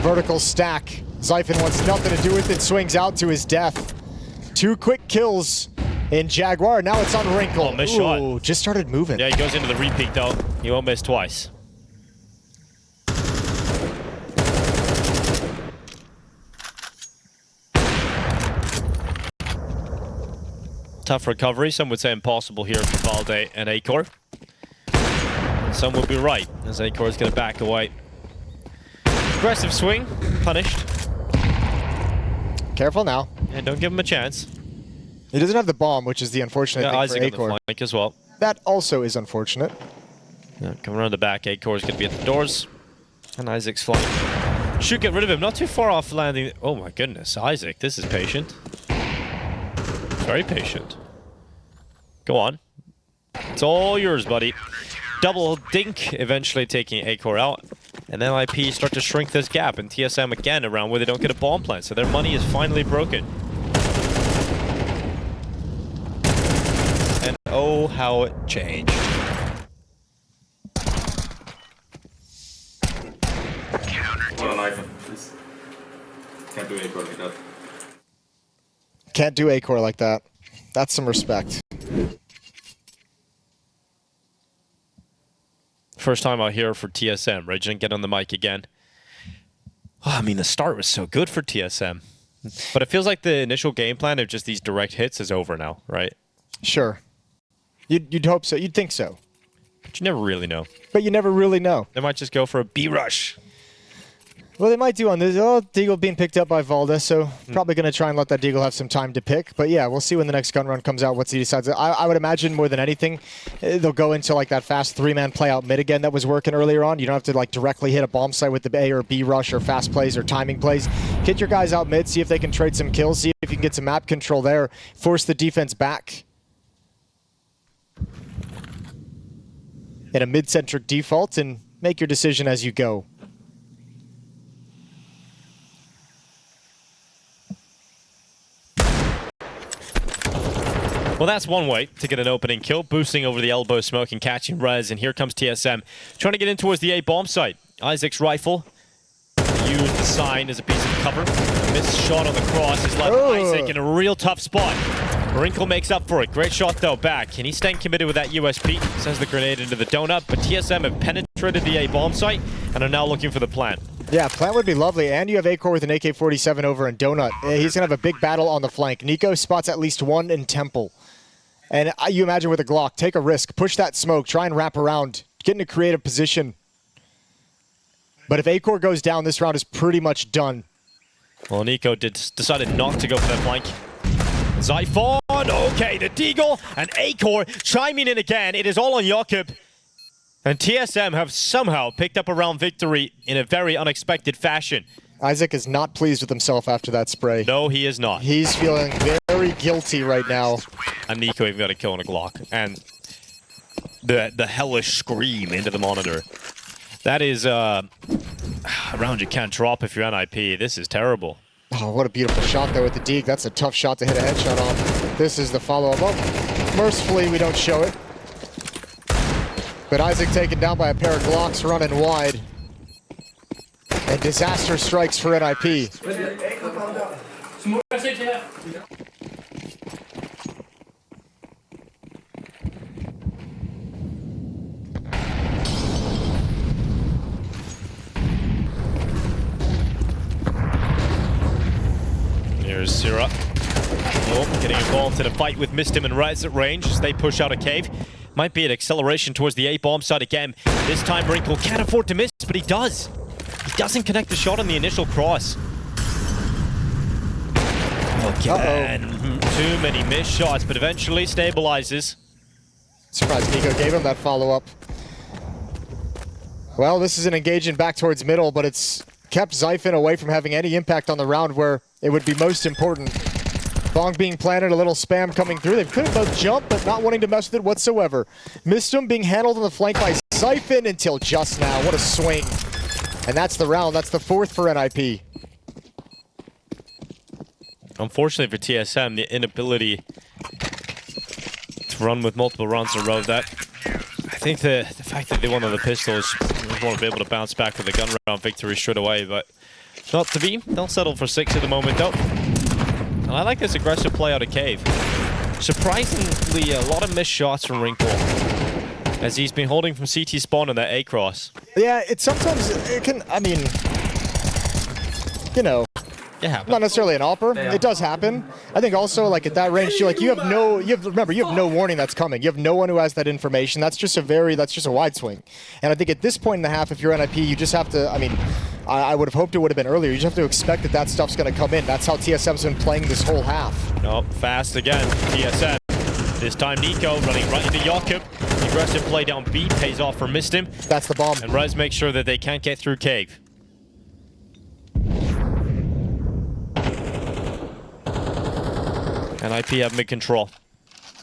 Vertical stack. Zyphon wants nothing to do with it, swings out to his death. 2 quick kills in Jaguar. Now it's on Wrinkle. Oh, missed shot. Just started moving. Yeah, he goes into the repeat, though. He won't miss twice. Tough recovery. Some would say impossible here for Valde and Acor. Some would be right, as Acor is going to back away. Aggressive swing, punished. Careful now. And don't give him a chance. He doesn't have the bomb, which is the unfortunate thing Isaac for on Acor. the flank as well. That also is unfortunate. Yeah, coming around the back, Acor is going to be at the doors. And Isaac's flying. Should get rid of him. Not too far off landing. Oh my goodness, Isaac, this is patient. Very patient. Go on. It's all yours, buddy. Double dink, eventually taking Acor out. And then NiP start to shrink this gap, and TSM again around where they don't get a bomb plant, so their money is finally broken. And oh, how it changed. On an icon, please. Can't do A-core like that. Can't do A-core like that. That's some respect. First time out here for TSM, right? Didn't get on the mic again. Oh, I mean, the start was so good for TSM. But it feels like the initial game plan of just these direct hits is over now, right? Sure. You'd hope so. You'd think so. But you never really know. But you never really know. They might just go for a B rush. Well, they might do on this. Oh, Deagle being picked up by Valda, so probably going to try and let that Deagle have some time to pick. But yeah, we'll see when the next gun run comes out what he decides. I would imagine more than anything, they'll go into like that fast three-man play out mid again that was working earlier on. You don't have to like directly hit a bomb site with the A or B rush or fast plays or timing plays. Get your guys out mid, see if they can trade some kills, see if you can get some map control there, force the defense back. In a mid-centric default and make your decision as you go. Well, that's one way to get an opening kill, boosting over the elbow smoke and catching res. And here comes TSM, trying to get in towards the A bomb site. Isaac's rifle used the sign as a piece of cover. Missed shot on the cross has left Isaac in a real tough spot. Wrinkle makes up for it. Great shot though back. Can he stay committed with that USP? Sends the grenade into the donut, but TSM have penetrated the A bomb site and are now looking for the plant. Yeah, plant would be lovely, and you have A-core with an AK-47 over in donut. He's gonna have a big battle on the flank. Nico spots at least one in temple. And you imagine with a Glock, take a risk, push that smoke, try and wrap around, get in a creative position. But if A-core goes down, this round is pretty much done. Well, Nico decided not to go for that flank. Zyphon, okay, the Deagle and A-core chiming in again. It is all on Jakob. And TSM have somehow picked up a round victory in a very unexpected fashion. Isaac is not pleased with himself after that spray. No, he is not. He's feeling very guilty right now. And Nico even got a kill on a Glock. And the hellish scream into the monitor. That is a round you can't drop if you're NiP. This is terrible. Oh, what a beautiful shot there with the Deke. That's a tough shot to hit a headshot on. This is the follow-up. Oh, mercifully, we don't show it. But Isaac taken down by a pair of Glocks running wide. And disaster strikes for NiP. Here's Sira. Oh, getting involved in a fight with Mistim and Rez at range as they push out a cave. Might be an acceleration towards the A-bomb side again. This time Wrinkle can't afford to miss, but he does. He doesn't connect the shot on the initial cross. Again, too many missed shots, but eventually stabilizes. Surprised Nico gave him that follow-up. Well, this is an engaging back towards middle, but it's kept Zyphon away from having any impact on the round where it would be most important. Bong being planted, a little spam coming through. They could have both jumped, but not wanting to mess with it whatsoever. Mistim being handled on the flank by Zyphon until just now. What a swing. And that's the round. That's the fourth for NiP. Unfortunately for TSM, the inability to run with multiple rounds in a row, that I think the fact that they won on the pistols, they want to be able to bounce back with the gun round victory straight away, but not to be. They'll settle for 6 at the moment, though. And I like this aggressive play out of cave. Surprisingly, a lot of missed shots from Wrinkle, as he's been holding from CT spawn on that A-cross. Yeah, it sometimes, it can, I mean, you know, not necessarily an AWPer. Yeah. It does happen. I think also, like, at that range, you have no warning that's coming. You have no one who has that information. That's just a wide swing. And I think at this point in the half, if you're NiP, you just have to, I mean, I would have hoped it would have been earlier. You just have to expect that stuff's going to come in. That's how TSM's been playing this whole half. Nope, fast again, TSM. This time Nico running right into Jakob. The aggressive play down B pays off for Mistim. That's the bomb. And Rez makes sure that they can't get through cave. And NiP have mid-control.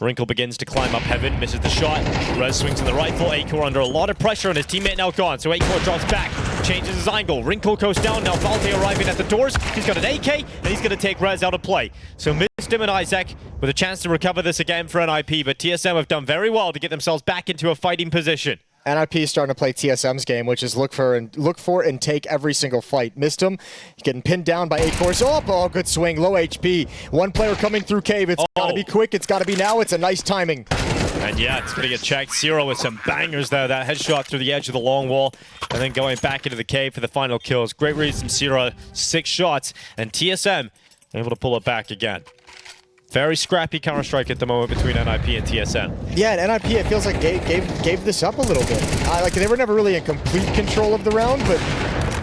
Wrinkle begins to climb up heaven, misses the shot. Rez swings in the rifle. A-core under a lot of pressure, and his teammate now gone. So A-core drops back. changes his angle. Wrinkle goes down, now Valde arriving at the doors. He's got an AK, and he's going to take Rez out of play. So Mistim and Isaac with a chance to recover this again for NiP, but TSM have done very well to get themselves back into a fighting position. NiP is starting to play TSM's game, which is look for and take every single fight. Missed him, getting pinned down by A-Course. Oh, good swing, low HP. One player coming through cave. It's got to be quick. It's got to be now. It's a nice timing. And yeah, it's going to get checked. Zero with some bangers there. That headshot through the edge of the long wall, and then going back into the cave for the final kills. Great reads from Zero. 6 shots, and TSM able to pull it back again. Very scrappy Counter-Strike at the moment between NiP and TSM. Yeah, and NiP, it feels like gave this up a little bit. Like they were never really in complete control of the round, but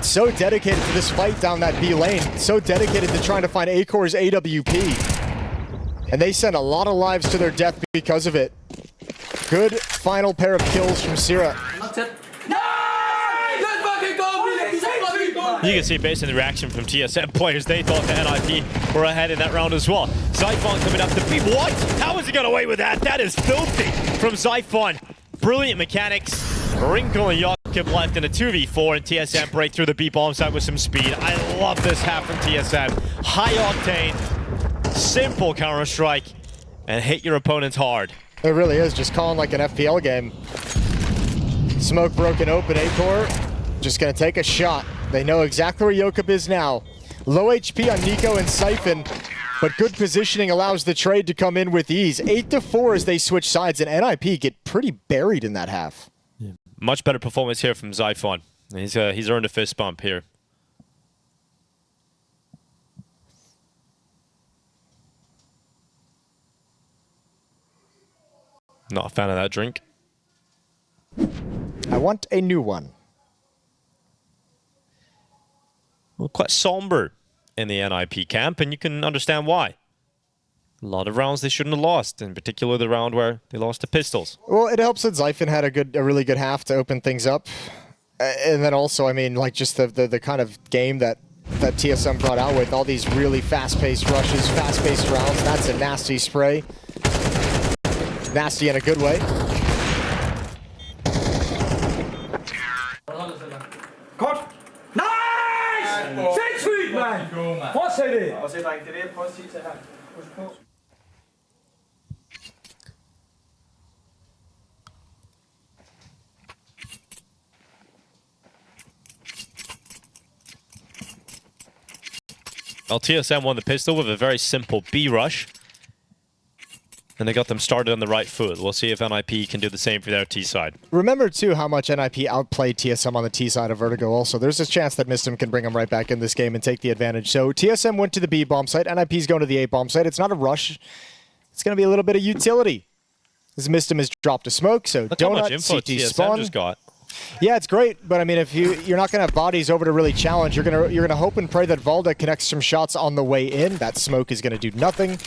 so dedicated to this fight down that B lane. So dedicated to trying to find A-Core's AWP. And they sent a lot of lives to their death because of it. Good final pair of kills from Sierra. You can see based on the reaction from TSM players, they thought the NiP were ahead in that round as well. Zyphon coming up to B. What? How is he going away with that? That is filthy from Zyphon. Brilliant mechanics. Wrinkle and Jakob left in a 2v4, and TSM break through the B bomb site with some speed. I love this half from TSM. High octane, simple Counter-Strike, and hit your opponents hard. It really is, just calling like an FPL game. Smoke broken open, A-Core just gonna take a shot. They know exactly where Jakob is now. Low HP on Nico and Siphon, but good positioning allows the trade to come in with ease. 8-4 as they switch sides, and NiP get pretty buried in that half. Yeah. Much better performance here from Zyphon. He's earned a fist bump here. Not a fan of that drink. I want a new one. Well, quite somber in the NiP camp, and you can understand why. A lot of rounds they shouldn't have lost, in particular the round where they lost to Pistols. Well, it helps that Zyphon had a really good half to open things up. And then also, I mean, like just the kind of game that TSM brought out with all these really fast-paced rushes, fast-paced rounds. That's a nasty spray. Nasty in a good way. Godt! Nice! Sindssygt, mand! Fortsæt det! Og se, dreng, det er det, jeg prøver at sige til her. Husk på. Well, TSM won the pistol with a very simple B rush. And they got them started on the right foot. We'll see if NiP can do the same for their T side. Remember, too, how much NiP outplayed TSM on the T side of Vertigo also. There's a chance that Mistim can bring them right back in this game and take the advantage. So TSM went to the B bomb site. NiP's going to the A bomb site. It's not a rush. It's going to be a little bit of utility. This Mistim has dropped a smoke, so Look how much Donut, info CT TSM spawn. just got. Yeah, it's great, but I mean, if you're not gonna have bodies over to really challenge, you're gonna hope and pray that Valde connects some shots on the way in. That smoke is gonna do nothing.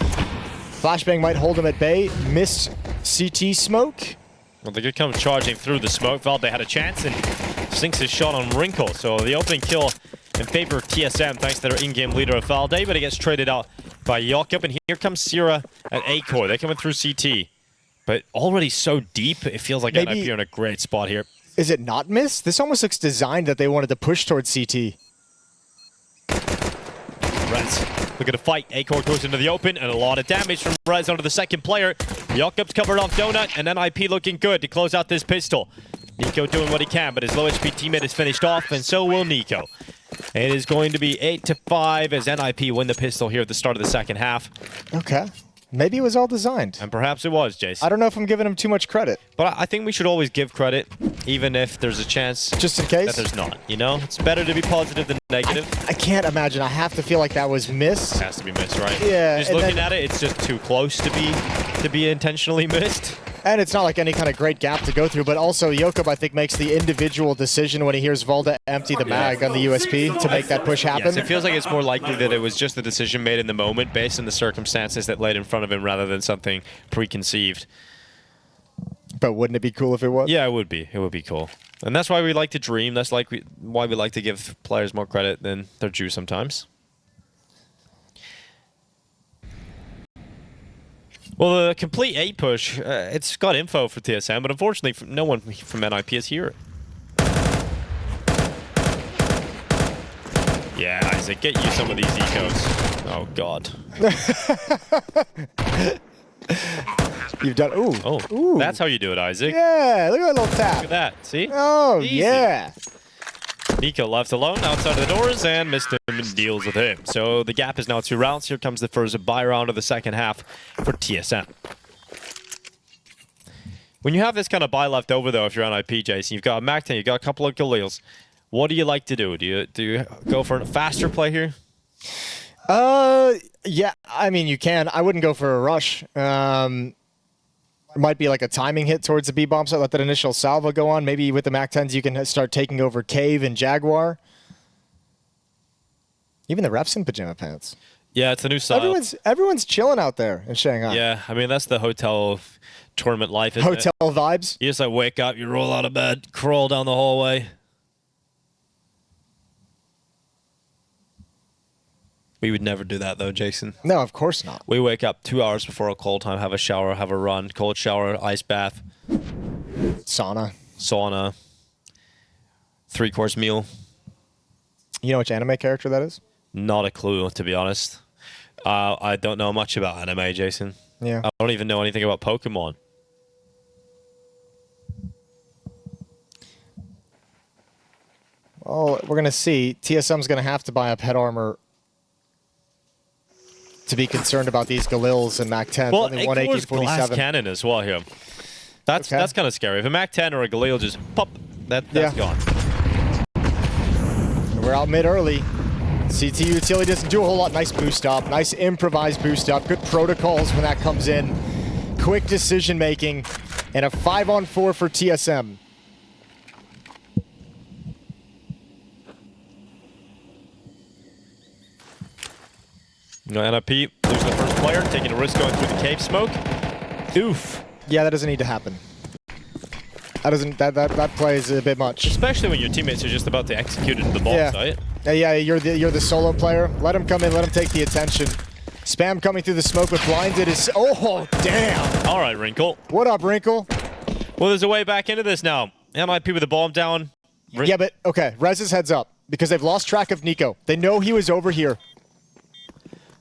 Flashbang might hold him at bay. Missed CT smoke. Well, they could come charging through the smoke. Valde had a chance and sinks his shot on Wrinkle. So the opening kill in favor of TSM, thanks to their in-game leader of Valde, but it gets traded out by Jakob. And here comes Sierra at A-Core. They're coming through CT. But already so deep, it feels like NiP are in a great spot here. Is it not missed? This almost looks designed that they wanted to push towards CT. Rez, look at the fight. A-Core goes into the open, and a lot of damage from Rez onto the second player. Jakob's covered off Donut, and NiP looking good to close out this pistol. Nico doing what he can, but his low HP teammate is finished off, and so will Nico. It is going to be 8-5 as NiP win the pistol here at the start of the second half. Okay. Maybe it was all designed. And perhaps it was, Jace. I don't know if I'm giving him too much credit. But I think we should always give credit, even if there's a chance just in case that there's not. You know, it's better to be positive than negative. I can't imagine. I have to feel like that was missed. It has to be missed, right? Yeah. Just looking at it, it's just too close to be intentionally missed. And it's not like any kind of great gap to go through, but also Jakob, I think, makes the individual decision when he hears Valde empty the mag on the USP to make that push happen. Yes, it feels like it's more likely that it was just the decision made in the moment based on the circumstances that laid in front of him rather than something preconceived. But wouldn't it be cool if it was? Yeah, it would be. It would be cool. And that's why we like to dream. That's why we like to give players more credit than they're due sometimes. Well, the complete A push, it's got info for TSM, but unfortunately, no one from NiP is here. Isaac, get you some of these ecos. Oh, God. You've done. Ooh. Oh, Ooh. that's how you do it, Isaac. Yeah, look at that little tap. Look at that. See? Oh, Easy. yeah. Nico left alone outside of the doors and missed him and deals with him. So the gap is now 2 rounds. Here comes the first buy round of the second half for TSM. When you have this kind of buy left over, though, if you're on NiP, Jason, you've got a Mac 10, you've got a couple of Galils. What do you like to do? Do you go for a faster play here? Yeah, I mean, you can. I wouldn't go for a rush. It might be like a timing hit towards the B-bomb site, let that initial salvo go on. Maybe with the Mac 10s, you can start taking over Cave and Jaguar. Even the refs in pajama pants. Yeah, it's a new style. Everyone's chilling out there in Shanghai. Yeah, I mean, that's the hotel tournament life, isn't Hotel it? vibes. You just like wake up, you roll out of bed, crawl down the hallway. We would never do that, though, Jason. No, of course not. We wake up 2 hours before a cold time, have a shower, have a run, cold shower, ice bath. Sauna. 3-course meal. You know which anime character that is? Not a clue, to be honest. I don't know much about anime, Jason. Yeah. I don't even know anything about Pokemon. Well, we're going to see. TSM's going to have to buy up head armor to be concerned about these Galils and Mac 10. Well, only one Acor's glass AK-47. cannon as well here. That's kind of scary. If a Mac 10 or a Galil just pop, that's gone. We're out mid early. CT utility doesn't do a whole lot. Nice boost up. Nice improvised boost up. Good protocols when that comes in. Quick decision making. And a 5-on-4 for TSM. No, NiP losing the first player, taking a risk going through the cave smoke. Oof. Yeah, that doesn't need to happen. That play is a bit much. Especially when your teammates are just about to execute into the bomb site. Yeah, you're the solo player. Let him come in, let him take the attention. Spam coming through the smoke with blinded is... Oh, damn! All right, Wrinkle. What up, Wrinkle? Well, there's a way back into this now. NiP with the bomb down. Yeah, but, okay, Rez's heads up. Because they've lost track of Nico. They know he was over here.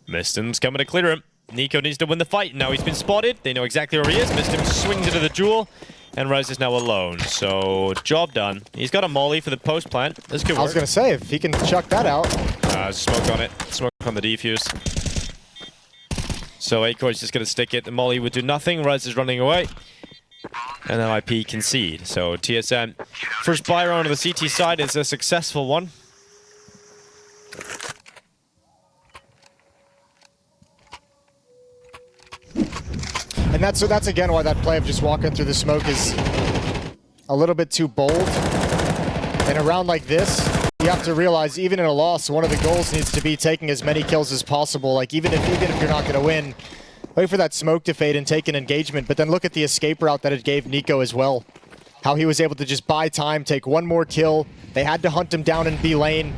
Mistim's coming to clear him. Nico needs to win the fight. Now he's been spotted. They know exactly where he is. Mistim swings into the jewel. And Rez is now alone. So, job done. He's got a molly for the post plant. That's good work. I was going to say, if he can chuck that out. Smoke on it. Smoke on the defuse. So, Acor's just going to stick it. The molly would do nothing. Rez is running away. And then NiP concede. So, TSM, first buy round on the CT side is a successful one. And that's again why that play of just walking through the smoke is a little bit too bold. In a round like this, you have to realize even in a loss, one of the goals needs to be taking as many kills as possible. Like even if you're not going to win, wait for that smoke to fade and take an engagement. But then look at the escape route that it gave Nico as well. How he was able to just buy time, take one more kill. They had to hunt him down in B lane,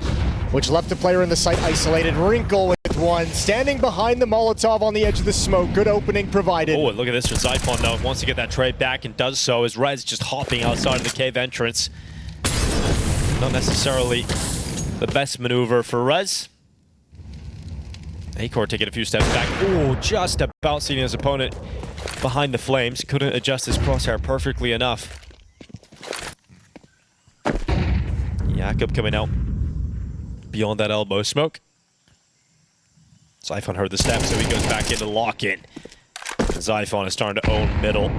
which left the player in the site isolated. Wrinkle with one, standing behind the Molotov on the edge of the smoke. Good opening provided. Oh, look at this for Zyphon, though. Wants to get that trade back and does so as Rez just hopping outside of the cave entrance. Not necessarily the best maneuver for Rez. Acor taking a few steps back. Oh, just about seeing his opponent behind the flames. Couldn't adjust his crosshair perfectly enough. Jakob coming out beyond that elbow smoke. Zyphon heard the step, so he goes back into lock-in. Zyphon is starting to own middle.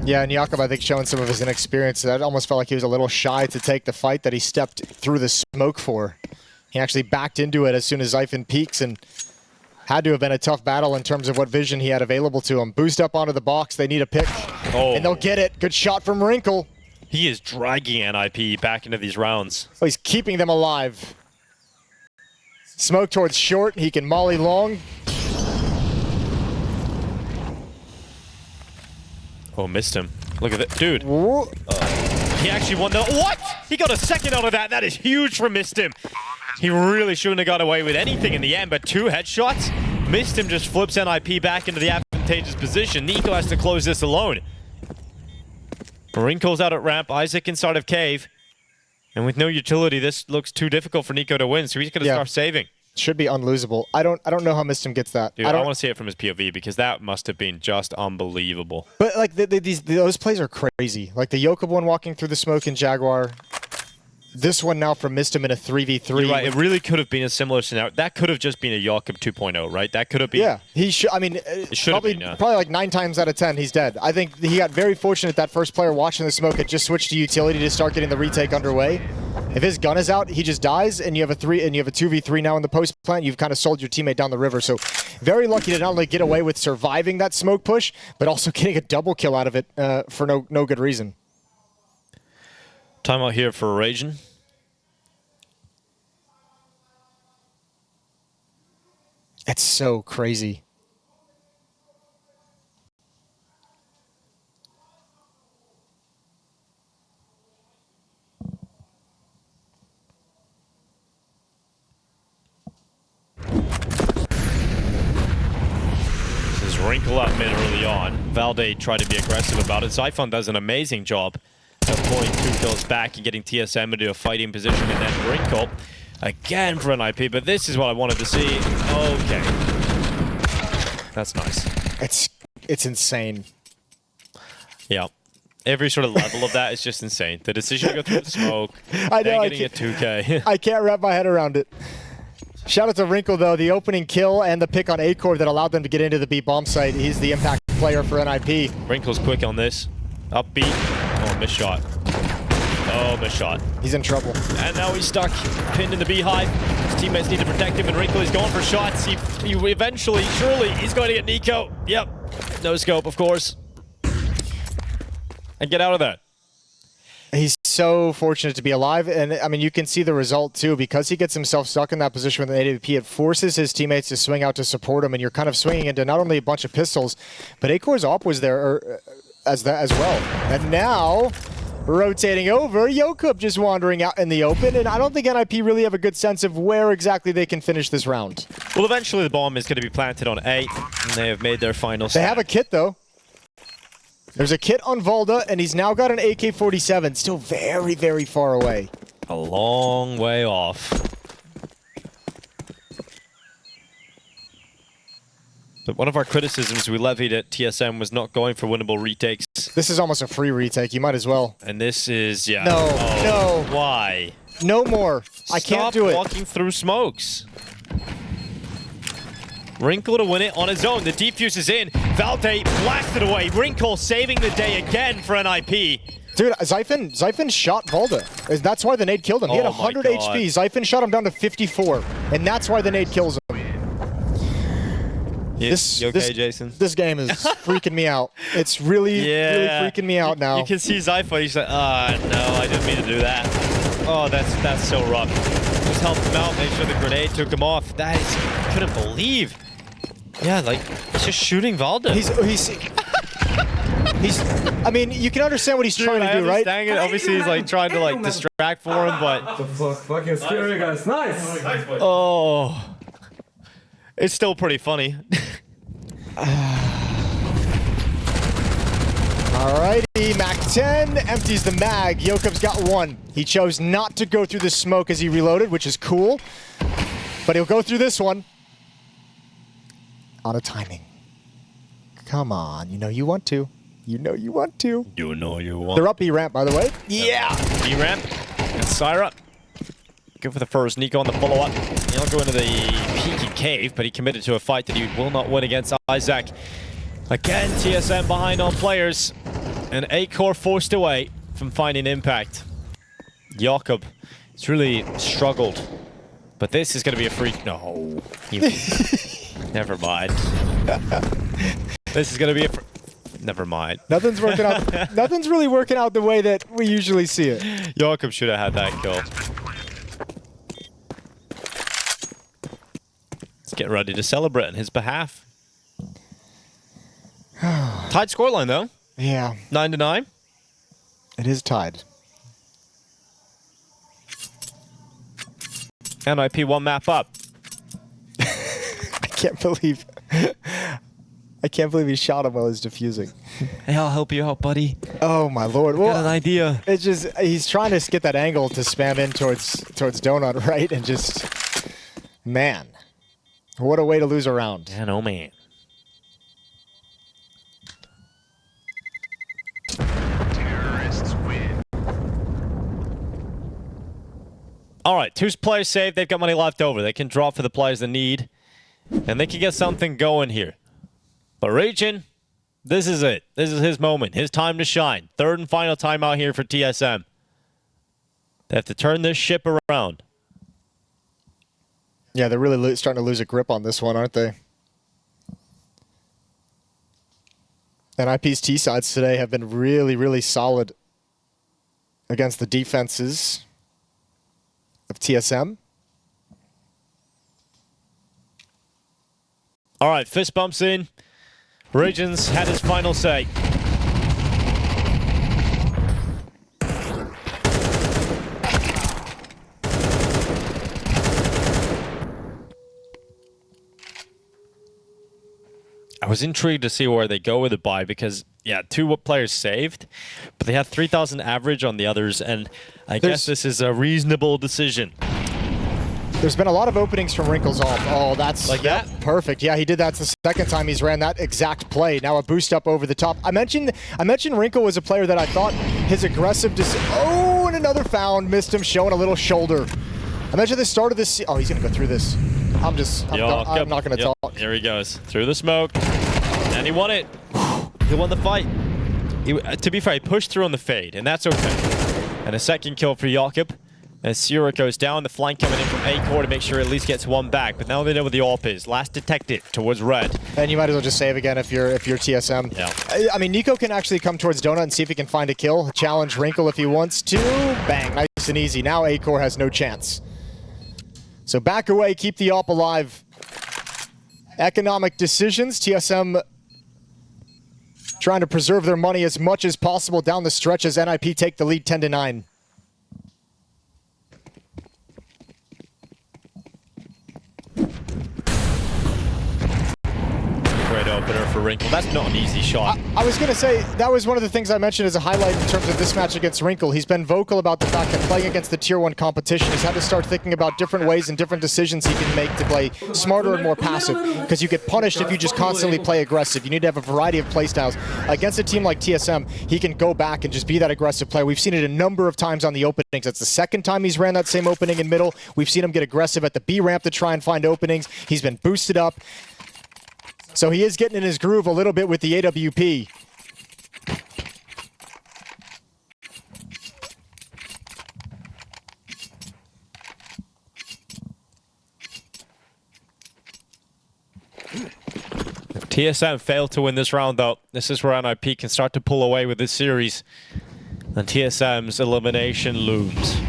Yeah, and Jakob, I think, showing some of his inexperience. That almost felt like he was a little shy to take the fight that he stepped through the smoke for. He actually backed into it as soon as Zyphon peeks, and had to have been a tough battle in terms of what vision he had available to him. Boost up onto the box. They need a pick, and they'll get it. Good shot from Wrinkle. He is dragging NiP back into these rounds. Oh, he's keeping them alive. Smoke towards short. He can molly long. Oh, missed him. Look at that. Dude. Whoa. He actually won the... What? He got a second out of that. That is huge for Mistim. He really shouldn't have got away with anything in the end, but 2 headshots. Mistim just flips NiP back into the advantageous position. Nico has to close this alone. Wrinkle's out at ramp. Isaac inside of cave. And with no utility, this looks too difficult for Nico to win, so he's going to start saving. Should be unlosable. I don't know how Mistim gets that. Dude, I want to see it from his POV because that must have been just unbelievable. But like those plays are crazy. Like the Jakob one walking through the smoke in Jaguar. This one now from Mistim in a 3v3. You're right. It really could have been a similar scenario. That could have just been a Jakob 2.0, right? That could have been. Yeah, he should. I mean, probably like 9 times out of 10 he's dead. I think he got very fortunate that first player watching the smoke had just switched to utility to start getting the retake underway. If his gun is out, he just dies, and you have a 2v3 now in the post plant. You've kind of sold your teammate down the river. So very lucky to not only get away with surviving that smoke push, but also getting a double kill out of it for no good reason. Timeout here for Raging. It's so crazy. This is Wrinkle up mid early on. Valde tried to be aggressive about it. Zyphon does an amazing job of pulling 2 kills back and getting TSM into a fighting position, and then Wrinkle again for an NiP, but this is what I wanted to see. Okay. That's nice. It's insane. Yeah. Every sort of level of that is just insane. The decision to go through the smoke, I know, and getting a 2K. I can't wrap my head around it. Shout out to Wrinkle, though. The opening kill and the pick on A-Core that allowed them to get into the B bomb site. He's the impact player for NiP. Wrinkle's quick on this. Upbeat. Oh, missed shot. Oh, missed shot. He's in trouble. And now he's stuck, pinned in the beehive. His teammates need to protect him, and Wrinkle is going for shots. He eventually, surely, he's going to get Nico. Yep. No scope, of course. And get out of there. He's so fortunate to be alive, and I mean, you can see the result too, because he gets himself stuck in that position with an AWP. It forces his teammates to swing out to support him, and you're kind of swinging into not only a bunch of pistols, but A-Core's op was there as well. And now, rotating over, Jakob just wandering out in the open, and I don't think NiP really have a good sense of where exactly they can finish this round. Well, eventually the bomb is going to be planted on A, and they have made their final They stand. have a kit, though. There's a kit on Valda, and he's now got an AK-47, still very, very far away. A long way off. But one of our criticisms we levied at TSM was not going for winnable retakes. This is almost a free retake. You might as well. And this is, yeah. No, no. Why? No more. I can't do it. Stop walking through smokes. Wrinkle to win it on his own. The defuse is in. Valde blasted away. Wrinkle saving the day again for NiP. Dude, Zyphon shot Valda. That's why the nade killed him. He had 100 HP. Zyphon shot him down to 54. And that's why the nade kills him. You okay, Jason? This game is freaking me out. It's really, really freaking me out now. You can see Zyphon. He's like, no, I didn't mean to do that. Oh, that's so rough. Just helped him out. Make sure the grenade took him off. That is, I couldn't believe. Yeah, like, he's just shooting Valda. I mean, you can understand what he's trying to do, right? It. Obviously, he's like trying to like distract for him, but... The fuck, fucking scary guys. Nice. Oh. It's still pretty funny. Alrighty, Mac 10 empties the mag. Jakob's got 1. He chose not to go through the smoke as he reloaded, which is cool. But he'll go through this one. On a timing. Come on, you know you want to. You know you want to. You know you want. They're up B ramp, by the way. Yeah. B ramp and Syra. Go for the first. Nico on the follow-up. He'll go into the peaky cave, but he committed to a fight that he will not win against Isaac. Again, TSM behind on players. And A-Core forced away from finding impact. Jakob has really struggled. But this is going to be a freak. No. Never mind. This is going to be a... Never mind. Nothing's working out. Nothing's really working out the way that we usually see it. Jakob should have had that kill. Let's get ready to celebrate on his behalf. Tied scoreline, though. Yeah. 9-9. It is tied. NiP 1 map up. I can't believe I can't believe he shot him while he's defusing. Hey, I'll help you out, buddy. Oh my lord! Well, Got an idea. It's just he's trying to get that angle to spam in towards Donut, right? And just, man, what a way to lose a round. Man, oh man. Terrorists win. All right, 2 players saved. They've got money left over. They can drop for the players that need, and they can get something going here. But Region, this is it. This is his moment, his time to shine. 3rd and final timeout here for TSM. They have to turn this ship around. Yeah, they're really starting to lose a grip on this one, aren't they? And NiP's T sides today have been really, really solid against the defenses of TSM. All right, fist bumps in. Regions had his final say. I was intrigued to see where they go with the buy because, yeah, 2 players saved, but they had 3,000 average on the others, and I guess this is a reasonable decision. There's been a lot of openings from Wrinkles off. Oh, that's like that? Perfect. Yeah, he did that the second time he's ran that exact play. Now a boost up over the top. I mentioned Wrinkle was a player that I thought his aggressive oh, and another found, missed him, showing a little shoulder. I mentioned the start of this. Oh, he's gonna go through this. I'm not gonna talk. Here he goes through the smoke, and he won it. He won the fight. To be fair, he pushed through on the fade, and that's okay. And a second kill for Jakob. As Sierra goes down, the flank coming in from A-Core to make sure it at least gets 1 back. But now they know where the AWP is. Last detected towards red. And you might as well just save again if you're TSM. Yeah. I mean, Nico can actually come towards Donut and see if he can find a kill. Challenge Wrinkle if he wants to. Bang, nice and easy. Now A-Core has no chance. So back away, keep the AWP alive. Economic decisions. TSM trying to preserve their money as much as possible down the stretch as NiP take the lead 10-9. Great opener for Wrinkle. That's not an easy shot. I was going to say, that was one of the things I mentioned as a highlight in terms of this match against Wrinkle. He's been vocal about the fact that playing against the Tier 1 competition, he's had to start thinking about different ways and different decisions he can make to play smarter and more passive. Because you get punished if you just constantly play aggressive. You need to have a variety of playstyles. Against a team like TSM, he can go back and just be that aggressive player. We've seen it a number of times on the openings. That's the second time he's ran that same opening in middle. We've seen him get aggressive at the B ramp to try and find openings. He's been boosted up. So he is getting in his groove a little bit with the AWP. If TSM fail to win this round, though, this is where NiP can start to pull away with this series. And TSM's elimination looms.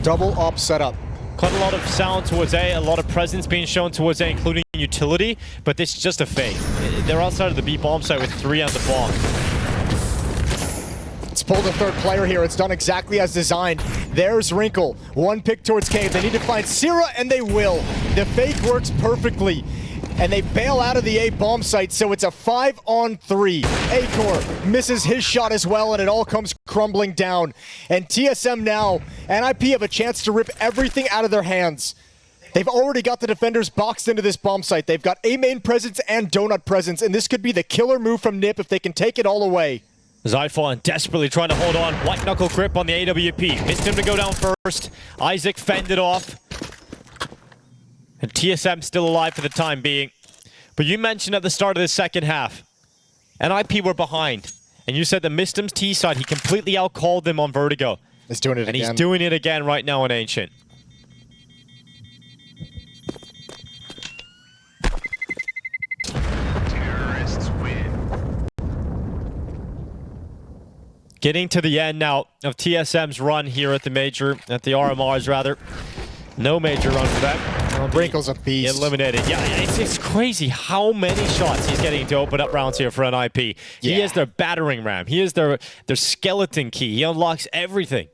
Double op setup. Quite a lot of sound towards A, a lot of presence being shown towards A, including utility, but this is just a fake. They're outside of the B bomb site with 3 on the bomb. It's pulled a 3rd player here. It's done exactly as designed. There's Wrinkle. 1 pick towards Cave. They need to find Sierra, and they will. The fake works perfectly. And they bail out of the A bomb site, so it's a 5-on-3. A-Core misses his shot as well, and it all comes crumbling down. And TSM now, and NiP have a chance to rip everything out of their hands. They've already got the defenders boxed into this bomb site. They've got A main presence and Donut presence, and this could be the killer move from NiP if they can take it all away. Zyphon desperately trying to hold on. White knuckle grip on the AWP. Missed him to go down first. Isaac fended off. And TSM still alive for the time being. But you mentioned at the start of the second half, NiP were behind. And you said that Mistim's T side, he completely outcalled them on Vertigo. He's doing it again. And he's doing it again right now on Ancient. Terrorists win. Getting to the end now of TSM's run here at the Major, at the RMRs rather. No major run for that. Wrinkle's a beast. Eliminated. Yeah, it's crazy how many shots he's getting to open up rounds here for NiP. He is their battering ram. He is their skeleton key. He unlocks everything.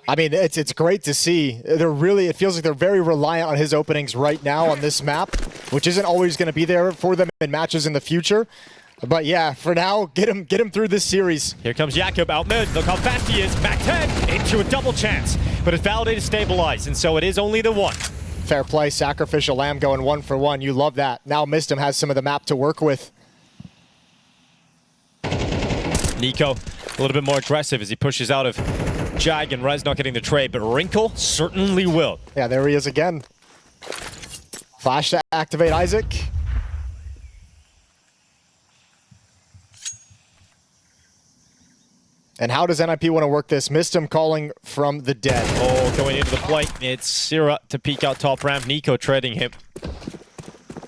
I mean, it's great to see. It feels like they're very reliant on his openings right now on this map, which isn't always going to be there for them in matches in the future. But yeah, for now, get him through this series. Here comes Jakob out mid. Look how fast he is. Back 10 into a double chance. But it's validated stabilized, and so it is only the one. Fair play, sacrificial lamb going 1 for 1. You love that. Now Mistim has some of the map to work with. Nico, a little bit more aggressive as he pushes out of Jag, and Rez not getting the trade, but Wrinkle certainly will. Yeah, there he is again. Flash to activate Isaac. And how does NiP want to work this? Mistim calling from the dead. Oh, going into the plate. It's Sierra to peek out top ramp. Nico trading him.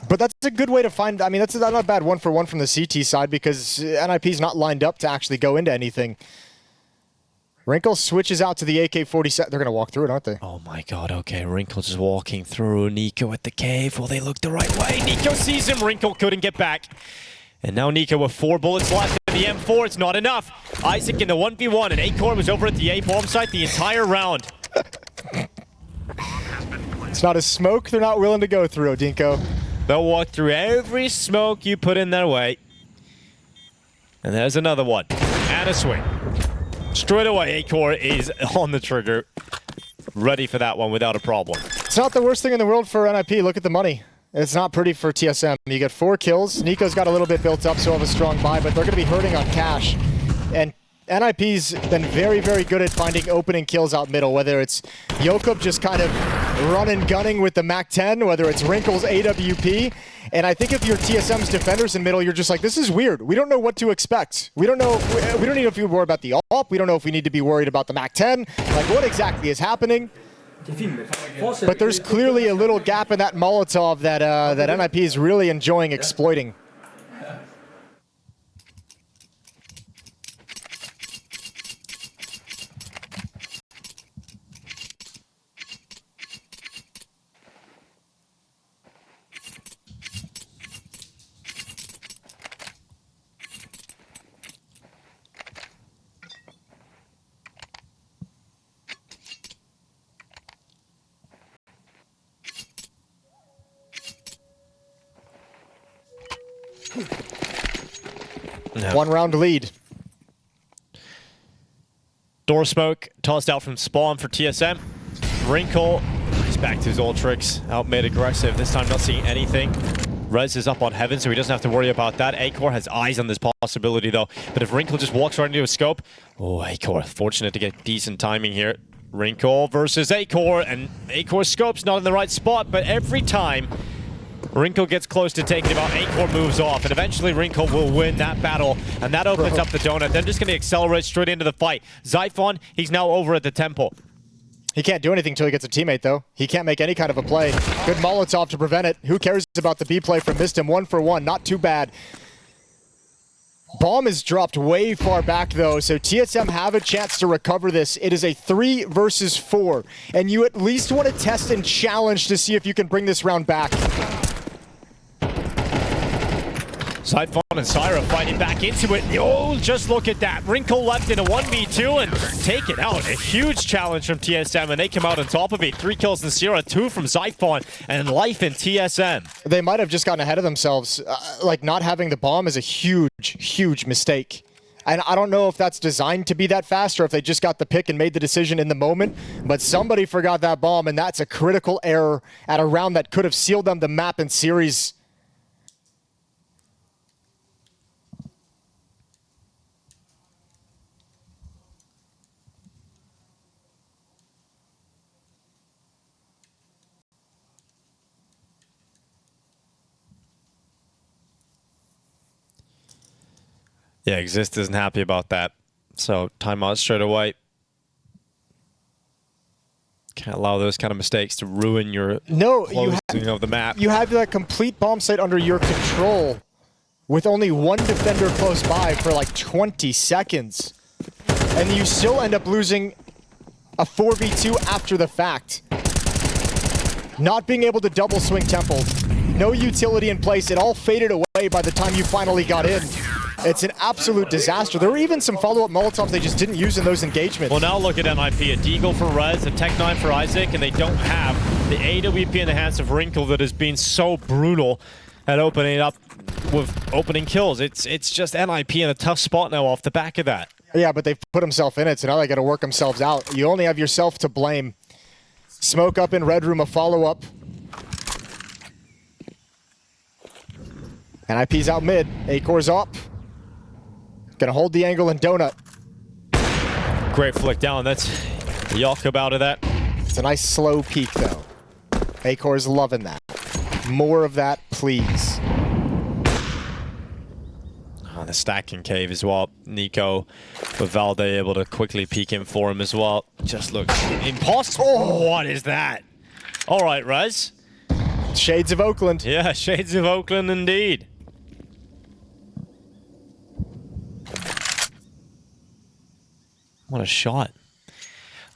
But that's a good way to find... I mean, that's not a bad 1 for 1 from the CT side because NiP's not lined up to actually go into anything. Wrinkle switches out to the AK-47. They're going to walk through it, aren't they? Oh my god, okay. Wrinkle just walking through. Nico at the cave. Will they look the right way? Nico sees him. Wrinkle couldn't get back. And now Nico with 4 bullets left in the M4. It's not enough. Isaac in the 1v1, and Acorn was over at the A bomb site the entire round. It's not a smoke they're not willing to go through, Odinko. They'll walk through every smoke you put in their way. And there's another one. And a swing. Straight away, Acorn is on the trigger. Ready for that one without a problem. It's not the worst thing in the world for NiP. Look at the money. It's not pretty for TSM. You get 4 kills. Nico's got a little bit built up, so he'll have a strong buy, but they're going to be hurting on cash. And NiP's been very, very good at finding opening kills out middle, whether it's Jakob just kind of running, gunning with the MAC-10, whether it's Wrinkle's AWP. And I think if you're TSM's defenders in middle, you're just like, this is weird. We don't know what to expect. We don't know. We don't need to be worried about the AWP. We don't know if we need to be worried about the MAC-10. Like, what exactly is happening? But there's clearly a little gap in that Molotov that that NiP is really enjoying exploiting. No. 1 round lead. Door smoke tossed out from spawn for TSM. Wrinkle, he's back to his old tricks. Out mid aggressive, this time not seeing anything. Rez is up on heaven, so he doesn't have to worry about that. Acor has eyes on this possibility though. But if Wrinkle just walks right into a scope, oh, Acor, fortunate to get decent timing here. Wrinkle versus Acor, and Acor's scope's not in the right spot, but every time Wrinkle gets close to taking him out, Acor moves off, and eventually Wrinkle will win that battle, and that opens up the donut. They're just going to accelerate straight into the fight. Zyphon, he's now over at the temple. He can't do anything until he gets a teammate, though. He can't make any kind of a play. Good Molotov to prevent it. Who cares about the B play from Mistim? 1 for 1, not too bad. Bomb is dropped way far back, though, so TSM have a chance to recover this. It is a 3 versus 4, and you at least want to test and challenge to see if you can bring this round back. Zyphon and Syra fighting back into it. Oh, just look at that. Wrinkle left in a 1v2 and take it out. A huge challenge from TSM, and they come out on top of it. 3 kills in Syra, 2 from Zyphon, and life in TSM. They might have just gotten ahead of themselves. Like, not having the bomb is a huge, huge mistake. And I don't know if that's designed to be that fast or if they just got the pick and made the decision in the moment, but somebody forgot that bomb, and that's a critical error at a round that could have sealed them the map and series. Yeah, Exist isn't happy about that. So timeout straight away. Can't allow those kind of mistakes to ruin your closing of the map. You have that complete bomb site under your control with only 1 defender close by for like 20 seconds. And you still end up losing a 4v2 after the fact. Not being able to double swing Temple. No utility in place. It all faded away by the time you finally got in. It's an absolute disaster. There were even some follow-up Molotovs they just didn't use in those engagements. Well, now look at NiP. A Deagle for Rez, a Tech-9 for Isaac, and they don't have the AWP in the hands of Wrinkle that has been so brutal at opening up with opening kills. It's just NiP in a tough spot now off the back of that. Yeah, but they've put themselves in it, so now they got to work themselves out. You only have yourself to blame. Smoke up in Red Room, a follow-up. NiP's out mid. Acor's up. Gonna hold the angle in Donut. Great flick down. That's Jakob out of that. It's a nice slow peek, though. Acor's loving that. More of that, please. The stacking cave as well. Nico with Valde able to quickly peek in for him as well. Just looks impossible. Oh, what is that? All right, Rez. Shades of Oakland. Yeah, shades of Oakland indeed. What a shot.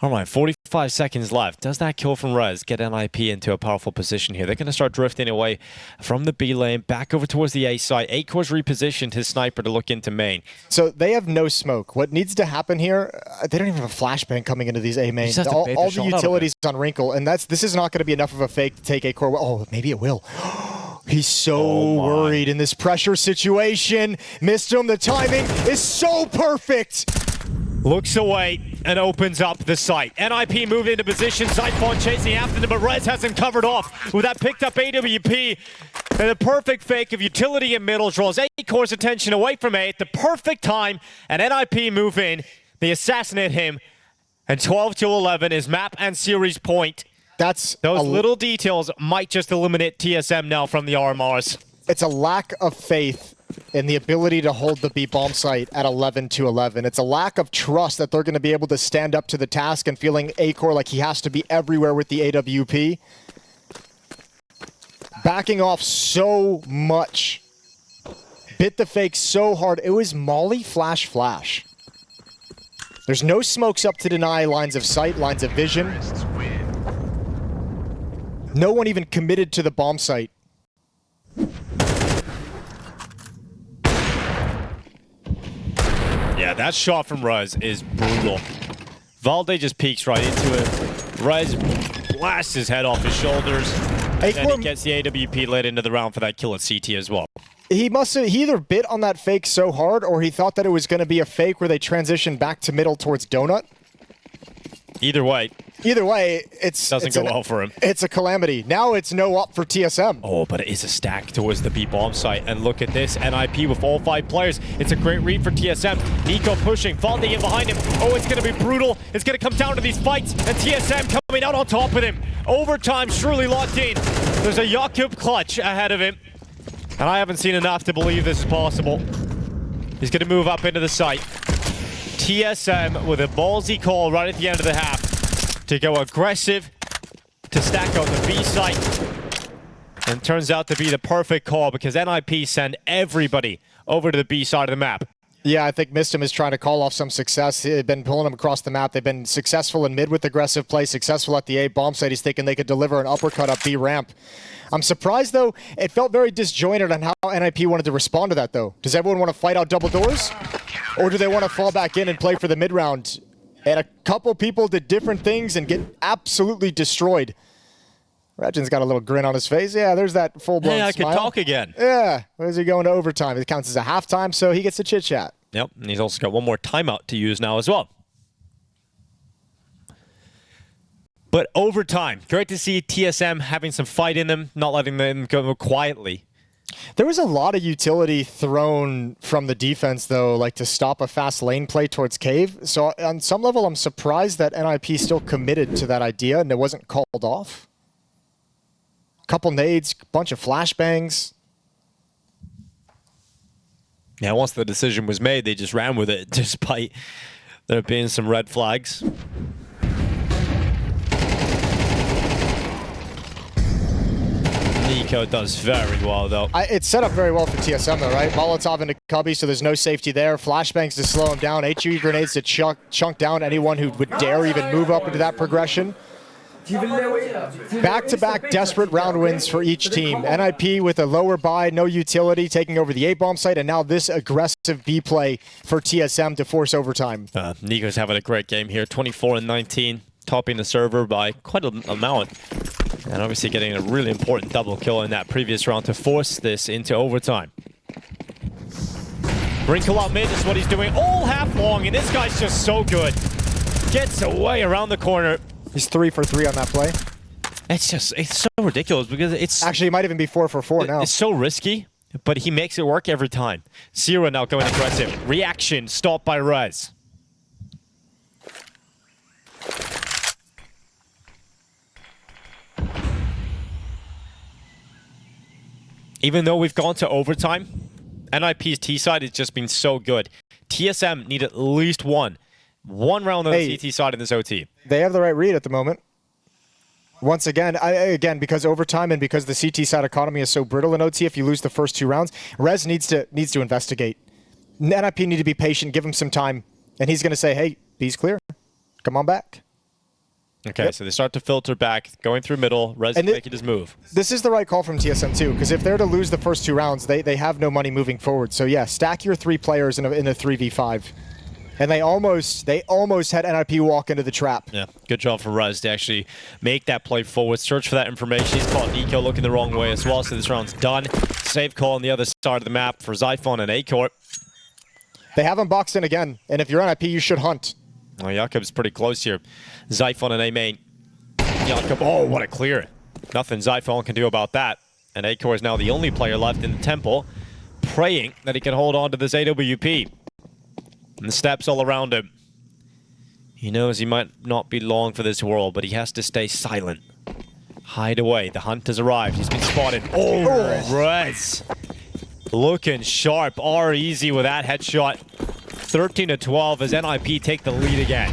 All right, 45 seconds left. Does that kill from Rez get NiP into a powerful position here? They're going to start drifting away from the B lane, back over towards the A side. Acor's repositioned his sniper to look into main. So they have no smoke. What needs to happen here, they don't even have a flashbang coming into these A mains. All the utilities on Wrinkle, and this is not going to be enough of a fake to take Acor. Oh, maybe it will. He's so worried in this pressure situation. Missed him. The timing is so perfect. Looks away and opens up the site. NiP moved into position. Zyphon chasing after them, but Rez has him covered off with that picked up AWP. And the perfect fake of utility in middle draws Acor's attention away from A at the perfect time. And NiP move in. They assassinate him. And 12-11 is map and series point. Those little details might just eliminate TSM now from the RMRs. It's a lack of faith in the ability to hold the B bomb site at 11-11. It's a lack of trust that they're going to be able to stand up to the task and feeling Acor like he has to be everywhere with the AWP. Backing off so much. Bit the fake so hard. It was Molly flash flash. There's no smokes up to deny lines of sight, lines of vision. No one even committed to the bomb site. Yeah, that shot from Rez is brutal. Valde just peeks right into it. Rez blasts his head off his shoulders. And then he gets the AWP led into the round for that kill at CT as well. He either bit on that fake so hard or he thought that it was going to be a fake where they transitioned back to middle towards Donut. Either way, doesn't go well for him. It's a calamity. Now it's no up for TSM. Oh, but it is a stack towards the B bomb site. And look at this, NiP with all 5 players. It's a great read for TSM. Nico pushing, Valde in behind him. Oh, it's going to be brutal. It's going to come down to these fights. And TSM coming out on top of him. Overtime, surely locked in. There's a Jakob clutch ahead of him. And I haven't seen enough to believe this is possible. He's going to move up into the site. TSM with a ballsy call right at the end of the half to go aggressive, to stack out the B site. And turns out to be the perfect call because NiP send everybody over to the B side of the map. Yeah, I think Mistim is trying to call off some success. They've been pulling him across the map. They've been successful in mid with aggressive play, successful at the A bomb site. He's thinking they could deliver an uppercut up B ramp. I'm surprised, though. It felt very disjointed on how NiP wanted to respond to that, though. Does everyone want to fight out double doors? Or do they want to fall back in and play for the mid round? And a couple people did different things and get absolutely destroyed. Regin's got a little grin on his face. Yeah, there's that full-blown smile. I can talk again. Yeah, where's he going to overtime? It counts as a halftime, so he gets to chit-chat. Yep, and he's also got one more timeout to use now as well. But overtime, great to see TSM having some fight in them, not letting them go quietly. There was a lot of utility thrown from the defense, though, like to stop a fast lane play towards Cave. So on some level, I'm surprised that NiP still committed to that idea and it wasn't called off. Couple nades, bunch of flashbangs. Yeah, once the decision was made, they just ran with it, despite there being some red flags. Nico does very well, though. It's set up very well for TSM, though, right? Molotov into Cubby, so there's no safety there. Flashbangs to slow him down. HE grenades to chunk down anyone who would dare even move up into that progression. Back-to-back desperate round wins for each team. NiP with a lower buy, no utility, taking over the A-bomb site, and now this aggressive B play for TSM to force overtime. NiCo's having a great game here, 24 and 19, topping the server by quite an amount. And obviously getting a really important double kill in that previous round to force this into overtime. Wrinkle out mid is what he's doing all half long, and this guy's just so good. Gets away around the corner. He's 3 for 3 on that play. It's so ridiculous because it's... Actually, it might even be 4 for 4 now. It's so risky, but he makes it work every time. Sierra now going aggressive. Reaction stopped by Rez. Even though we've gone to overtime, NiP's T side has just been so good. TSM need at least one round on the CT side in this OT. They have the right read at the moment. Once again, because overtime and because the CT side economy is so brittle in OT, if you lose the first 2 rounds, Rez needs to investigate. NiP need to be patient, give him some time, and he's going to say, hey, B's clear. Come on back. Okay, so they start to filter back, going through middle, Rez is making his move. This is the right call from TSM too, because if they're to lose the first 2 rounds, they have no money moving forward. So yeah, stack your 3 players in a 3v5. And they almost had NiP walk into the trap. Yeah, good job for Rez to actually make that play forward, search for that information. He's caught NiCo looking the wrong way as well, so this round's done. Save call on the other side of the map for Zyphon and A-Corp. They haven't boxed in again, and if you're NiP, you should hunt. Well, Jakob's pretty close here. Zyphon and A-main. Jakob, oh, what a clear. Nothing Zyphon can do about that. And A-Core is now the only player left in the temple, praying that he can hold on to this AWP. And the steps all around him. He knows he might not be long for this world, but he has to stay silent. Hide away. The hunt has arrived. He's been spotted. Oh, Rez. Looking sharp. R easy with that headshot. 13-12 as NiP take the lead again.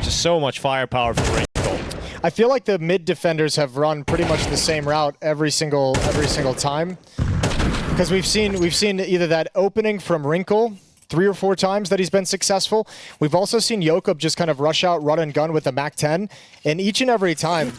Just so much firepower for Wrinkle. I feel like the mid defenders have run pretty much the same route every single time. Because we've seen either that opening from Wrinkle 3 or 4 times that he's been successful. We've also seen Jakob just kind of rush out, run and gun with the MAC-10. And each and every time,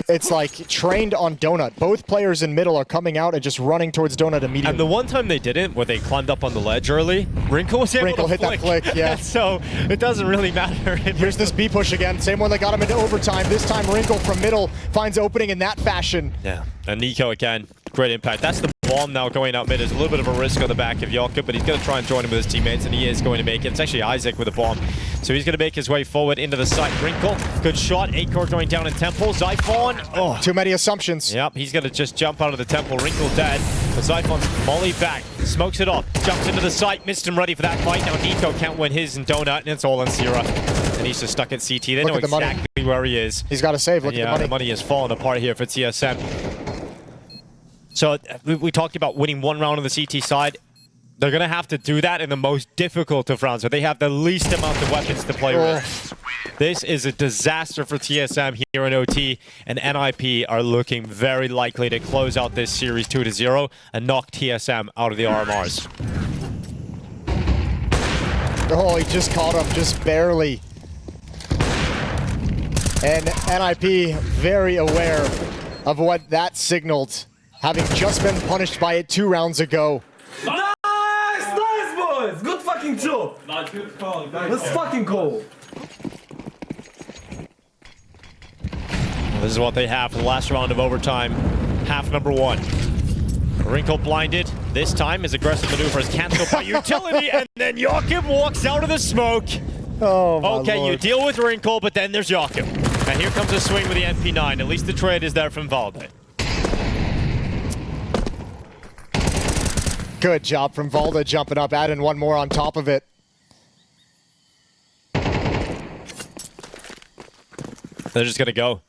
it's like trained on Donut. Both players in middle are coming out and just running towards Donut immediately. And the one time they didn't, where they climbed up on the ledge early, Wrinkle was able to hit that flick, yeah. So it doesn't really matter. Here's this B push again. Same one that got him into overtime. This time Wrinkle from middle finds opening in that fashion. Yeah, and NiCo again, great impact. That's the bomb now going out mid. There's a little bit of a risk on the back of Jakob, but he's going to try and join him with his teammates, and he is going to make it. It's actually Isaac with a bomb. So he's going to make his way forward into the site. Wrinkle, good shot. A-Core going down in temple. Zyphon, oh. Too many assumptions. Yep, he's going to just jump out of the temple. Wrinkle dead. But Zyphon's molly back, smokes it off, jumps into the site, missed him ready for that fight. Now NiCo can't win his in Donut, and it's all on Sierra. And he's just stuck at CT. They know exactly where he is. He's got to save. Look at the money is falling apart here for TSM. So we talked about winning 1 round on the CT side. They're going to have to do that in the most difficult of rounds, where they have the least amount of weapons to play with. This is a disaster for TSM here in OT, and NiP are looking very likely to close out this series 2-0 and knock TSM out of the RMRs. Oh, he just caught him, just barely. And NiP very aware of what that signaled, having just been punished by it 2 rounds ago. Nice, boys! Good fucking job! Nice, good call. Let's fucking go! This is what they have for the last round of overtime. Half number 1. Wrinkle blinded. This time his aggressive maneuver is cancelled by utility, and then Jakob walks out of the smoke. Oh, my okay, Lord. You deal with Wrinkle, but then there's Jakob. And here comes a swing with the MP9. At least the trade is there from Valde. Good job from Valde jumping up, adding 1 more on top of it. They're just going to go.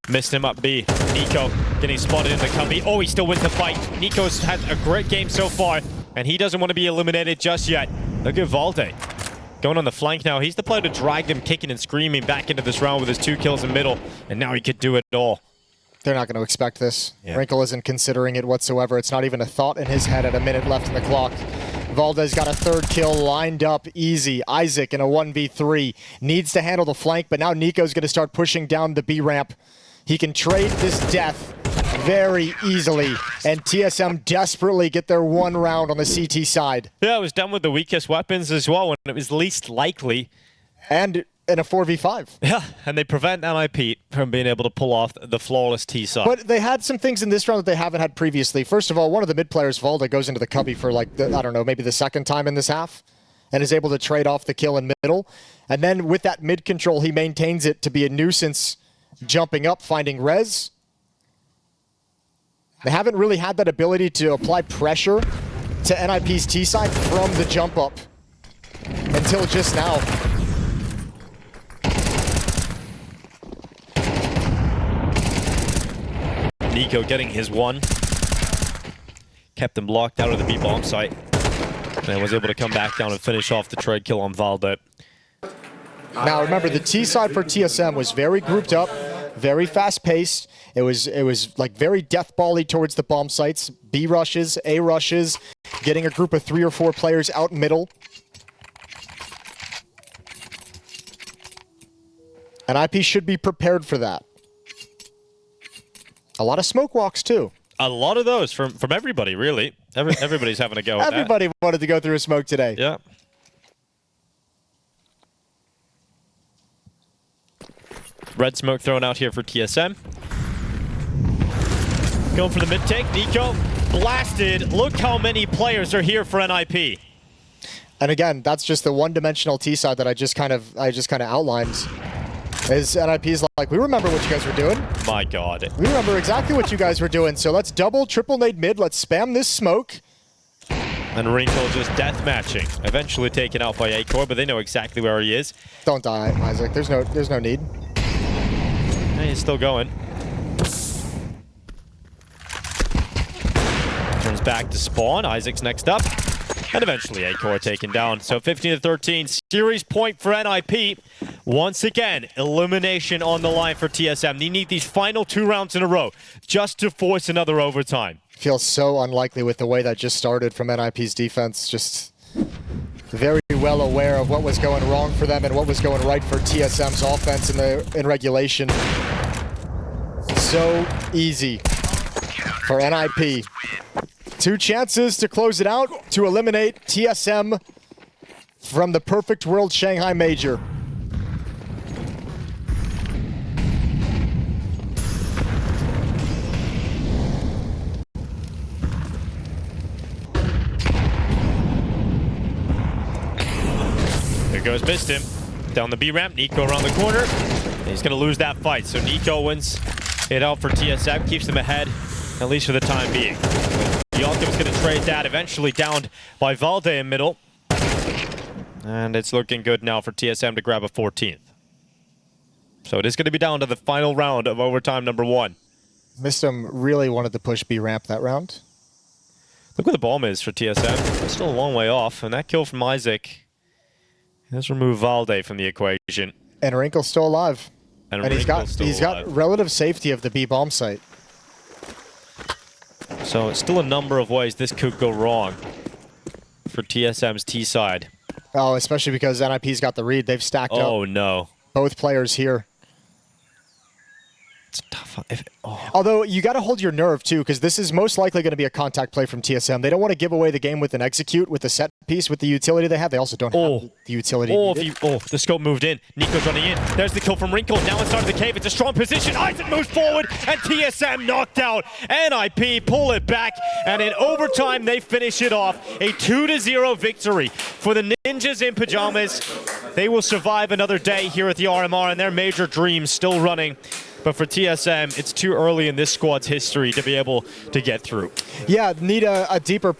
Missed him up B. NiCo getting spotted in the cubby. Oh, he still wins the fight. NiCo's had a great game so far, and he doesn't want to be eliminated just yet. Look at Valde. Going on the flank now. He's the player to drag them kicking and screaming back into this round with his 2 kills in middle, and now he could do it all. They're not going to expect this. Yeah. Wrinkle isn't considering it whatsoever. It's not even a thought in his head at a minute left in the clock. Valde's got a third kill lined up easy. Isaac in a 1v3 needs to handle the flank, but now Nico's going to start pushing down the B ramp. He can trade this death very easily, and TSM desperately get their one round on the CT side. Yeah, it was done with the weakest weapons as well when it was least likely. And in a 4v5. Yeah, and they prevent NiP from being able to pull off the flawless T side. But they had some things in this round that they haven't had previously. First of all, one of the mid players, Valde, goes into the cubby for like, I don't know, maybe the second time in this half, and is able to trade off the kill in middle. And then with that mid control, he maintains it to be a nuisance, jumping up, finding res. They haven't really had that ability to apply pressure to NiP's T side from the jump up until just now. Nico getting his one. Kept them locked out of the B-bomb site. And was able to come back down and finish off the trade kill on Valde. Now remember, the T side for TSM was very grouped up, very fast-paced. It was like very death ball-y towards the bomb sites. B rushes, A rushes, getting a group of 3 or 4 players out middle. And IP should be prepared for that. A lot of smoke walks too. A lot of those from everybody, really. Everybody's having a go at Everybody wanted to go through a smoke today. Yeah. Red smoke thrown out here for TSM. Going for the mid take. Nico blasted. Look how many players are here for NiP. And again, that's just the one-dimensional T side that I just kind of outlined. Is NiP's like, we remember what you guys were doing. My God. We remember exactly what you guys were doing. So let's double, triple nade mid. Let's spam this smoke. And Wrinkle just death matching. Eventually taken out by A-Core, but they know exactly where he is. Don't die, Isaac. There's no need. And he's still going. Turns back to spawn. Isaac's next up. And eventually A-Core taken down. So 15-13, series point for NiP. Once again, elimination on the line for TSM. They need these final 2 rounds in a row just to force another overtime. Feels so unlikely with the way that just started from NiP's defense. Just very well aware of what was going wrong for them and what was going right for TSM's offense in regulation. So easy for NiP. 2 chances to close it out to eliminate TSM from the perfect world Shanghai Major. There goes missed him. Down the B ramp, Nico around the corner. He's going to lose that fight. So Nico wins it out for TSM, keeps them ahead, at least for the time being. Yalkim's going to trade that, eventually downed by Valde in middle. And it's looking good now for TSM to grab a 14th. So it is going to be down to the final round of overtime number 1. Mistum really wanted to push B ramp that round. Look where the bomb is for TSM. It's still a long way off, and that kill from Isaac has removed Valde from the equation. And Wrinkle's still alive. And he's got relative safety of the B bomb site. So it's still a number of ways this could go wrong for TSM's T side. Oh, especially because NiP's got the read. They've stacked up. Oh no. Both players here. It's tough. Although you got to hold your nerve too, because this is most likely going to be a contact play from TSM. They don't want to give away the game with an execute, with the set piece, with the utility they have. They also don't have the utility. The scope moved in. Nico's running in. There's the kill from Wrinkle. Now inside of the cave. It's a strong position. Isaac moves forward, and TSM knocked out. NiP pull it back, and in overtime they finish it off. A 2-0 victory for the Ninjas in Pyjamas. They will survive another day here at the RMR, and their major dreams still running. But for TSM, it's too early in this squad's history to be able to get through. Yeah, need a deeper